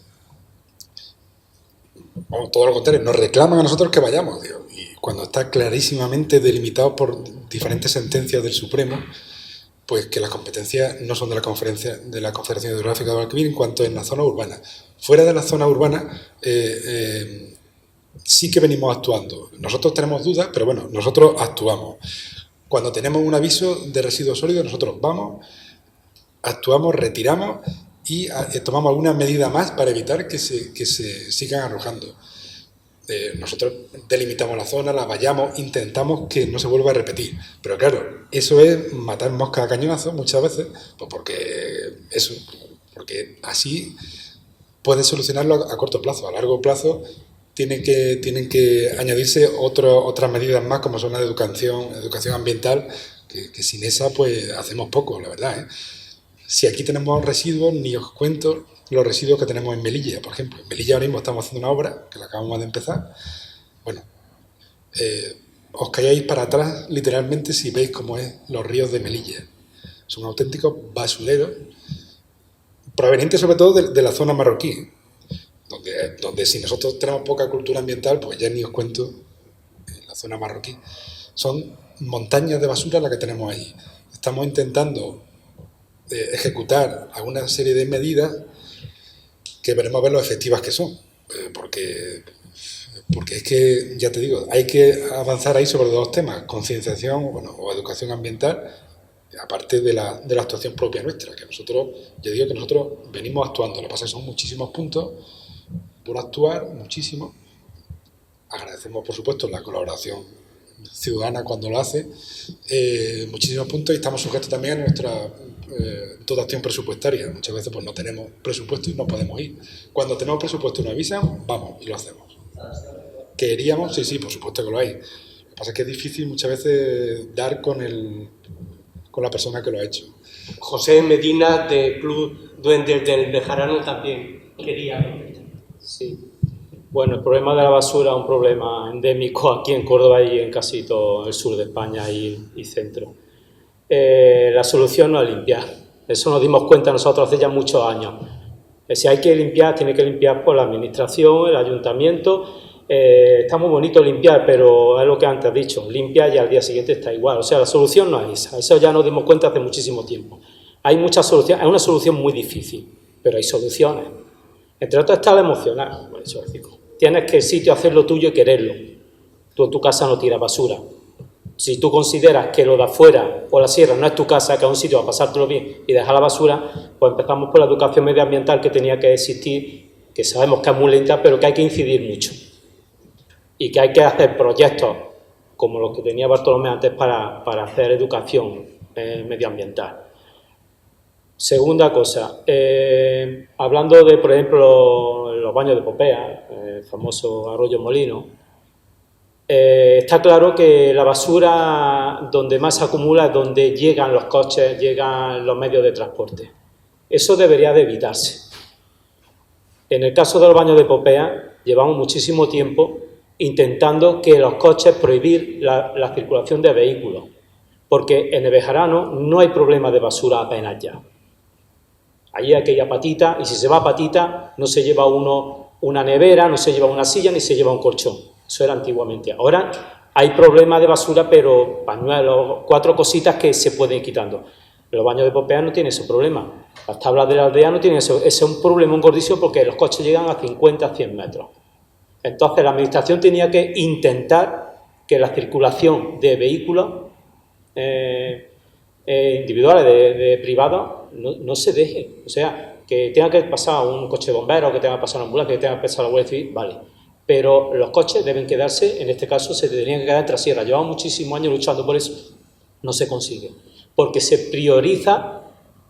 Vamos, todo lo contrario, nos reclaman a nosotros que vayamos, tío. Y cuando está clarísimamente delimitado por diferentes sentencias del Supremo, pues que las competencias no son de la Confederación Hidrográfica de Guadalquivir en cuanto en la zona urbana. Fuera de la zona urbana sí que venimos actuando. Nosotros tenemos dudas, pero bueno, nosotros actuamos. Cuando tenemos un aviso de residuos sólidos, nosotros vamos, actuamos, retiramos y tomamos alguna medida más para evitar que se sigan arrojando. Nosotros delimitamos la zona, la vallamos, intentamos que no se vuelva a repetir. Pero claro, eso es matar moscas a cañonazos muchas veces, pues porque así puedes solucionarlo a corto plazo. A largo plazo tienen que añadirse otras medidas más, como son la de educación ambiental, que sin esa pues hacemos poco, la verdad, ¿eh? Si aquí tenemos residuos, ni os cuento los residuos que tenemos en Melilla, por ejemplo. En Melilla ahora mismo estamos haciendo una obra, que la acabamos de empezar. Bueno, os calláis para atrás literalmente si veis cómo es los ríos de Melilla. Son auténticos basureros, provenientes sobre todo de la zona marroquí, donde si nosotros tenemos poca cultura ambiental, pues ya ni os cuento en la zona marroquí. Son montañas de basura las que tenemos allí. Estamos intentando ejecutar alguna serie de medidas que veremos a ver lo efectivas que son, porque es que, ya te digo, hay que avanzar ahí sobre dos temas, concienciación o educación ambiental, aparte de la actuación propia nuestra, que nosotros, yo digo que nosotros venimos actuando, lo que pasa es que son muchísimos puntos por actuar, muchísimos. Agradecemos, por supuesto, la colaboración ciudadana cuando lo hace, muchísimos puntos, y estamos sujetos también a nuestra dotación presupuestaria. Muchas veces pues no tenemos presupuesto y no podemos ir. Cuando tenemos presupuesto y nos avisan, vamos y lo hacemos. ¿Queríamos? Sí, por supuesto que lo hay. Lo que pasa es que es difícil muchas veces dar con el con la persona que lo ha hecho. José Medina, del Club Duendes del Bejarano, también quería. Sí. Bueno, el problema de la basura es un problema endémico aquí en Córdoba y en casi todo el sur de España y centro. La solución no es limpiar. Eso nos dimos cuenta nosotros hace ya muchos años. Si hay que limpiar, tiene que limpiar por la administración, el ayuntamiento. Está muy bonito limpiar, pero es lo que antes has dicho, limpia y al día siguiente está igual. O sea, la solución no es esa. Eso ya nos dimos cuenta hace muchísimo tiempo. Hay muchas soluciones, es una solución muy difícil, pero hay soluciones. Entre otras está la emocional. Bueno, eso es decir, tienes que el sitio hacer lo tuyo y quererlo. Tú en tu casa no tiras basura. Si tú consideras que lo de afuera o la sierra no es tu casa, que es un sitio para pasártelo bien y dejar la basura, pues empezamos por la educación medioambiental que tenía que existir, que sabemos que es muy lenta, pero que hay que incidir mucho. Y que hay que hacer proyectos como los que tenía Bartolomé antes para hacer educación medioambiental. Segunda cosa, hablando de, por ejemplo, los baños de Popea, el famoso Arroyo Molino, está claro que la basura donde más se acumula es donde llegan los coches, llegan los medios de transporte. Eso debería de evitarse. En el caso de los baños de Popea, llevamos muchísimo tiempo intentando que los coches prohibir la circulación de vehículos, porque en el Bejarano no hay problema de basura apenas ya. Allí hay que ir a Patita, y si se va a Patita no se lleva uno una nevera, no se lleva una silla, ni se lleva un colchón. Eso era antiguamente. Ahora hay problemas de basura, pero pañuelos, 4 cositas que se pueden ir quitando. Los baños de Popea no tienen ese problema. Las tablas de la aldea no tienen eso. Ese es un problema, un gordísimo, porque los coches llegan a 50, 100 metros. Entonces la administración tenía que intentar que la circulación de vehículos individuales, de privados, no se deje. O sea, que tenga que pasar un coche de bomberos, que tenga que pasar una ambulancia, que tenga que pasar la Guardia Civil, vale. Pero los coches deben quedarse, en este caso se tendrían que quedar en trasierra. Llevamos muchísimos años luchando por eso, no se consigue. Porque se prioriza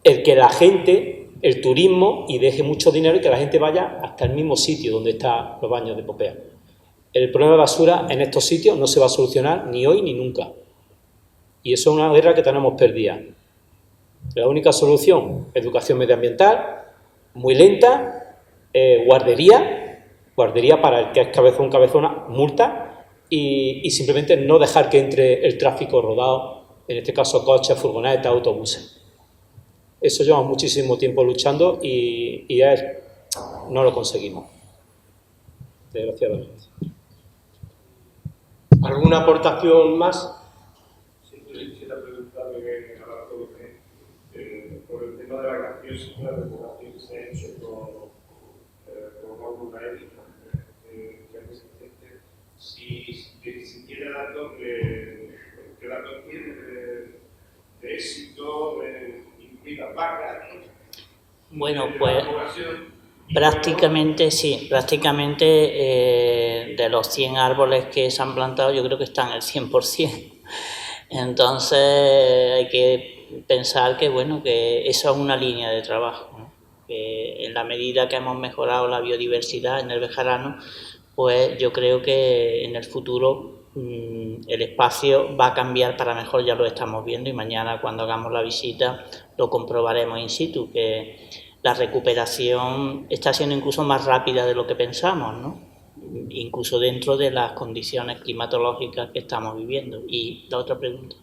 el que la gente, el turismo, y deje mucho dinero y que la gente vaya hasta el mismo sitio donde están los baños de Popea. El problema de basura en estos sitios no se va a solucionar ni hoy ni nunca. Y eso es una guerra que tenemos perdida. La única solución, educación medioambiental, muy lenta, guardería para el que es cabezón, cabezona, multa, y simplemente no dejar que entre el tráfico rodado, en este caso coches, furgonetas, autobuses. Eso llevamos muchísimo tiempo luchando y no lo conseguimos, desgraciadamente. ¿Alguna aportación más? Quisiera preguntarle a Bartolomé por el tema de la graciosa recuperación que se ha hecho con Aurora Ética, que es existente, si tiene datos que datos tiene de éxito, implica vacas. Bueno, pues prácticamente sí, prácticamente de los 100 árboles que se han plantado yo creo que están el 100%. Entonces hay que pensar que, bueno, que eso es una línea de trabajo, ¿no? Que en la medida que hemos mejorado la biodiversidad en el Bejarano, pues yo creo que en el futuro el espacio va a cambiar para mejor, ya lo estamos viendo, y mañana cuando hagamos la visita lo comprobaremos in situ, que la recuperación está siendo incluso más rápida de lo que pensamos, ¿no? Incluso dentro de las condiciones climatológicas que estamos viviendo. Y la otra pregunta.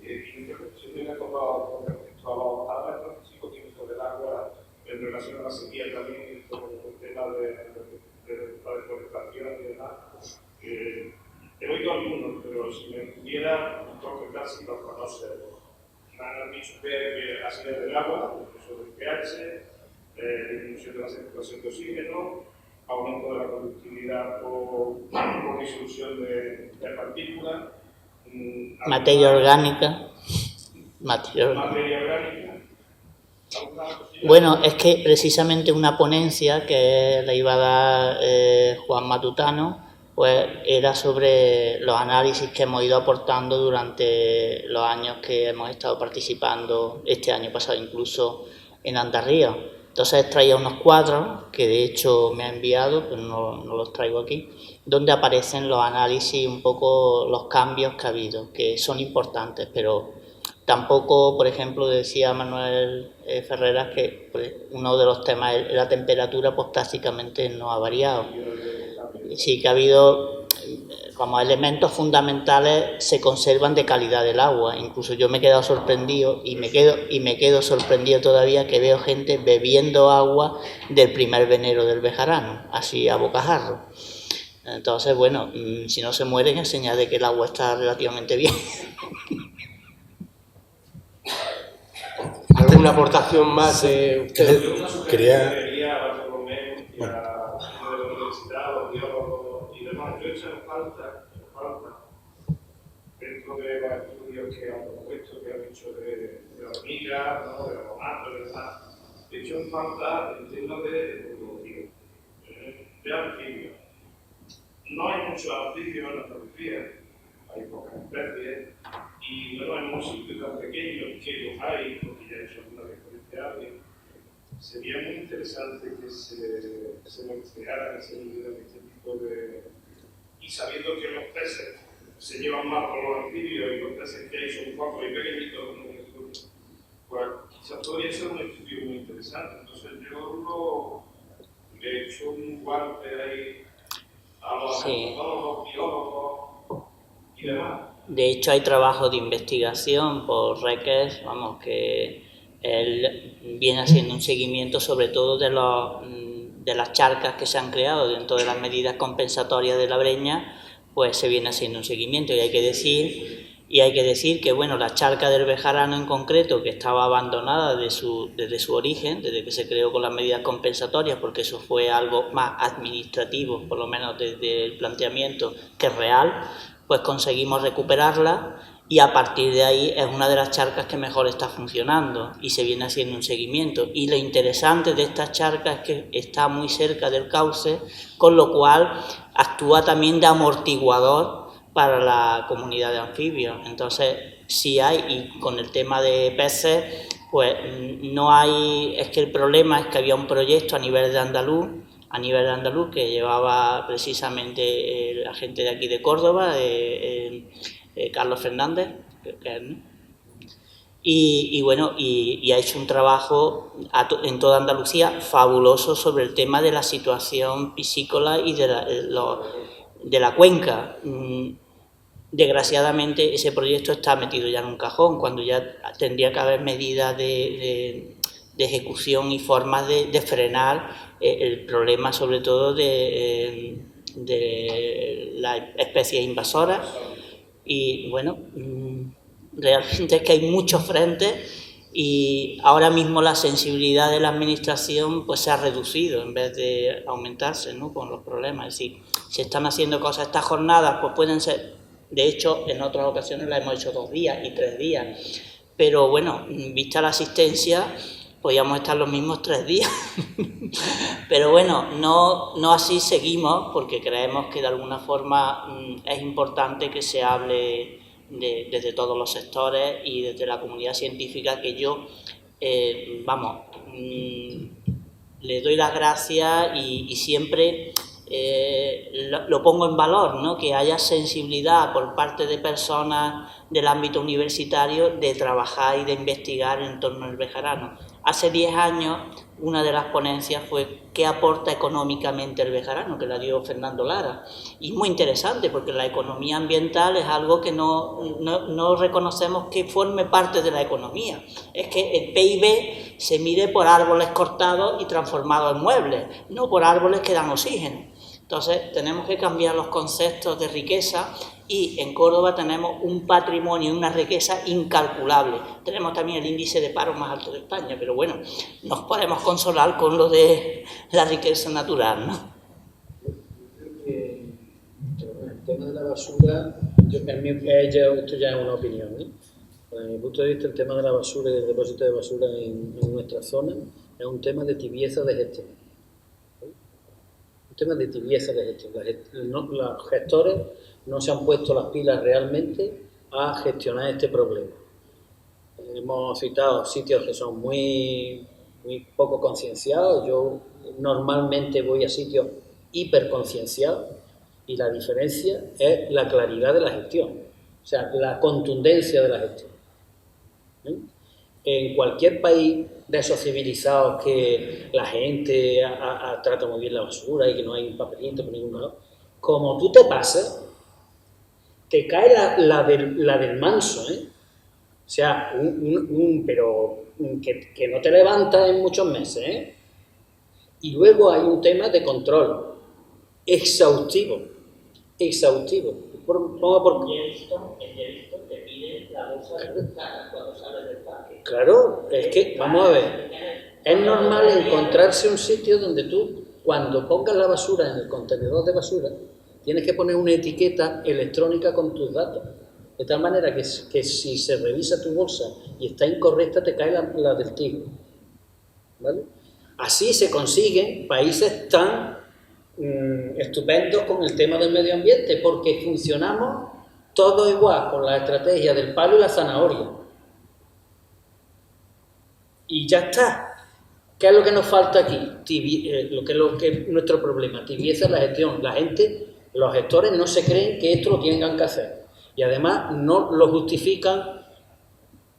Yo tengo que tocado con respecto a los parámetros psicoquímicos del agua en relación a la sequía también, con el tema de la deforestación y demás. He oído algunos, pero si me pudiera concretar si los conoce. Me han dicho que la acidez del agua, incluso del pH, disminución de la circulación de oxígeno, aumento de la conductividad por disolución de partículas. Materia orgánica. Materia orgánica. Bueno, es que precisamente una ponencia que le iba a dar Juan Matutano, pues era sobre los análisis que hemos ido aportando durante los años que hemos estado participando, este año pasado incluso en Andarrío. Entonces traía unos cuadros, que de hecho me ha enviado, pero no los traigo aquí, donde aparecen los análisis, un poco los cambios que ha habido, que son importantes, pero Tampoco, por ejemplo, decía Manuel Ferreras que pues, uno de los temas, la temperatura, pues prácticamente no ha variado. Sí que ha habido, como elementos fundamentales, se conservan de calidad del agua. Incluso yo me he quedado sorprendido y me quedo sorprendido todavía que veo gente bebiendo agua del primer venero del Bejarano, así a bocajarro. Entonces, bueno, si no se mueren es señal de que el agua está relativamente bien. ¿Alguna aportación más de ustedes? Quería... Dentro de los estudios que han propuesto, que han hecho de la hormiga, ¿no? De los matos y demás, de hecho en falta el tema de anfibios. No hay muchos anfibios en Andalucía, hay pocas especies, y bueno, en unos sitios tan pequeños que los hay, porque ya he hecho alguna referencia a alguien, sería muy interesante que se mencionaran ese tipo de... Y sabiendo que los peces se llevan más por los anfibios y los peces que hay son pocos y pequeñitos, pues quizás podría ser un estudio muy interesante. Entonces yo le he hecho un guante ahí a los antropólogos, biólogos y demás. De hecho, hay trabajos de investigación por Reques, vamos, que él viene haciendo un seguimiento sobre todo de las charcas que se han creado dentro de las medidas compensatorias de la breña, pues se viene haciendo un seguimiento y hay que decir que bueno, la charca del Bejarano en concreto, que estaba abandonada desde su origen, desde que se creó con las medidas compensatorias, porque eso fue algo más administrativo, por lo menos desde el planteamiento, que real, pues conseguimos recuperarla y a partir de ahí es una de las charcas que mejor está funcionando y se viene haciendo un seguimiento. Y lo interesante de esta charca es que está muy cerca del cauce, con lo cual actúa también de amortiguador para la comunidad de anfibios. Entonces, sí hay, y con el tema de peces, pues no hay, es que el problema es que había un proyecto a nivel de andaluz que llevaba precisamente la gente de aquí de Córdoba, Carlos Fernández, ¿no? Y bueno, y ha hecho un trabajo en toda Andalucía fabuloso sobre el tema de la situación piscícola y de la cuenca. Desgraciadamente ese proyecto está metido ya en un cajón, cuando ya tendría que haber medidas de ejecución y formas de frenar el problema, sobre todo de las especies invasoras. Y bueno, realmente es que hay muchos frentes y ahora mismo la sensibilidad de la administración pues se ha reducido en vez de aumentarse, ¿no?, con los problemas. Es decir, se están haciendo cosas. Estas jornadas pues pueden ser, de hecho en otras ocasiones las hemos hecho 2 días y 3 días, pero bueno, vista la asistencia podíamos estar los mismos 3 días. Pero bueno, no así seguimos, porque creemos que de alguna forma es importante que se hable desde todos los sectores y desde la comunidad científica, que yo, le doy las gracias y siempre lo pongo en valor, ¿no?, que haya sensibilidad por parte de personas del ámbito universitario de trabajar y de investigar en torno al Bejarano. Hace 10 años una de las ponencias fue ¿qué aporta económicamente el Bejarano?, que la dio Fernando Lara. Y muy interesante, porque la economía ambiental es algo que no reconocemos que forme parte de la economía. Es que el PIB se mide por árboles cortados y transformados en muebles, no por árboles que dan oxígeno. Entonces tenemos que cambiar los conceptos de riqueza, y en Córdoba tenemos un patrimonio, una riqueza incalculable. Tenemos también el índice de paro más alto de España, pero bueno, nos podemos consolar con lo de la riqueza natural, ¿no? El tema de la basura, esto ya es una opinión, ¿eh? Desde mi punto de vista, el tema de la basura y el depósito de basura en nuestra zona es un tema de tibieza de gestión. Un tema de tibieza de gestión. Los gestores no se han puesto las pilas realmente a gestionar este problema. Hemos citado sitios que son muy poco concienciados. Yo normalmente voy a sitios hiperconcienciados y la diferencia es la claridad de la gestión, o sea, la contundencia de la gestión. ¿eh? En cualquier país de esos civilizados que la gente trata muy bien la basura y que no hay un papelito por ningún lado, como tú te pases, te cae la del manso, ¿eh? O sea, pero que no te levantas en muchos meses, ¿eh? Y luego hay un tema de control exhaustivo. El delito te pide la bolsa de caja cuando sales del parque. Claro, es que, vamos a ver, es normal encontrarse un sitio donde tú, cuando pongas la basura en el contenedor de basura, tienes que poner una etiqueta electrónica con tus datos. De tal manera que si se revisa tu bolsa y está incorrecta, te cae la del tigre. ¿Vale? Así se consiguen países tan estupendos con el tema del medio ambiente, porque funcionamos todos igual con la estrategia del palo y la zanahoria. Y ya está. ¿Qué es lo que nos falta aquí? Lo que es nuestro problema, tibieza en la gestión. La gente, los gestores no se creen que esto lo tengan que hacer. Y además no lo justifican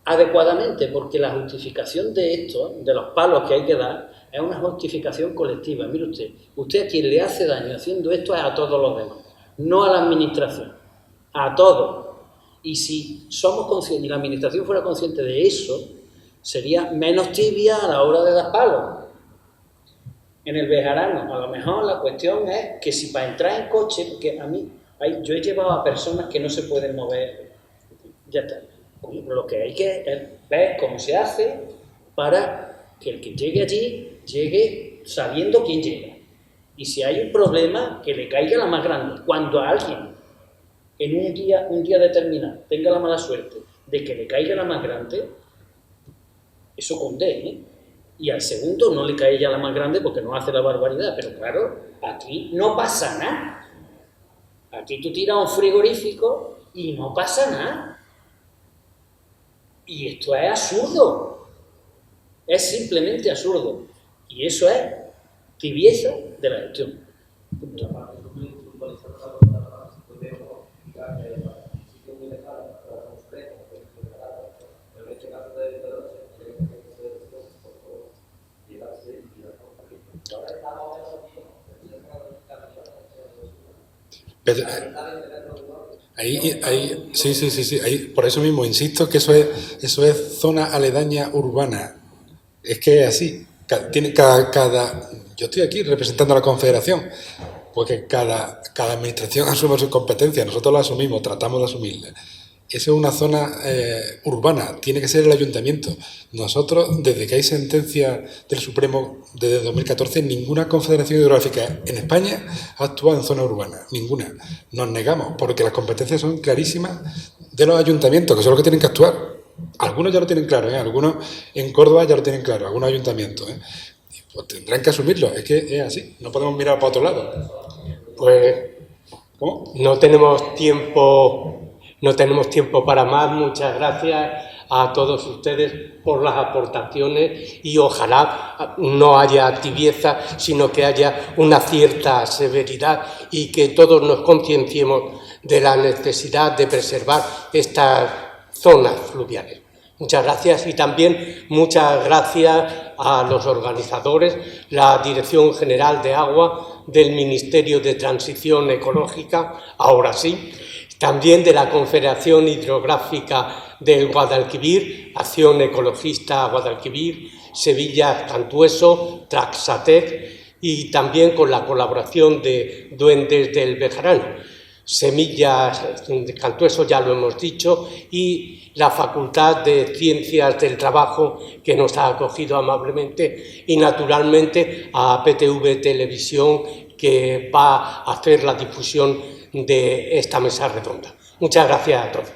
adecuadamente, porque la justificación de esto, de los palos que hay que dar, es una justificación colectiva. Mire usted a quien le hace daño haciendo esto es a todos los demás, no a la administración, a todos. Y si somos conscientes, y la administración fuera consciente de eso, sería menos tibia a la hora de dar palos. En el Bejarano, a lo mejor la cuestión es que si para entrar en coche, porque a mí, yo he llevado a personas que no se pueden mover, ya está. Lo que hay que ver cómo se hace para que el que llegue allí, llegue sabiendo quién llega. Y si hay un problema, que le caiga la más grande. Cuando a alguien, en un día determinado, tenga la mala suerte de que le caiga la más grande, eso condene, ¿eh? Y al segundo no le cae ya la más grande porque no hace la barbaridad. Pero claro, aquí no pasa nada. Aquí tú tiras un frigorífico y no pasa nada. Y esto es absurdo. Es simplemente absurdo. Y eso es tibieza de la gestión. Punto. Sí. Ahí, por eso mismo insisto que eso es zona aledaña urbana. Es que es así. Yo estoy aquí representando a la Confederación, porque cada administración asume sus competencias. Nosotros las asumimos, tratamos de asumirlas. Eso es una zona urbana, tiene que ser el ayuntamiento. Nosotros, desde que hay sentencia del Supremo desde 2014, ninguna confederación hidrográfica en España ha actuado en zona urbana, ninguna. Nos negamos, porque las competencias son clarísimas de los ayuntamientos, que son los que tienen que actuar. Algunos ya lo tienen claro, algunos en Córdoba ya lo tienen claro, algunos ayuntamientos. Pues tendrán que asumirlo, es que es así, no podemos mirar para otro lado. Pues, ¿cómo? No tenemos tiempo para más. Muchas gracias a todos ustedes por las aportaciones y ojalá no haya tibieza, sino que haya una cierta severidad y que todos nos concienciemos de la necesidad de preservar estas zonas fluviales. Muchas gracias y también muchas gracias a los organizadores, la Dirección General de Agua del Ministerio de Transición Ecológica, ahora sí, también de la Confederación Hidrográfica del Guadalquivir, Acción Ecologista Guadalquivir, Sevilla Cantueso, Traxatec y también con la colaboración de Duendes del Bejarano, Semillas Cantueso, ya lo hemos dicho, y la Facultad de Ciencias del Trabajo que nos ha acogido amablemente y naturalmente a PTV Televisión que va a hacer la difusión de esta mesa redonda. Muchas gracias a todos.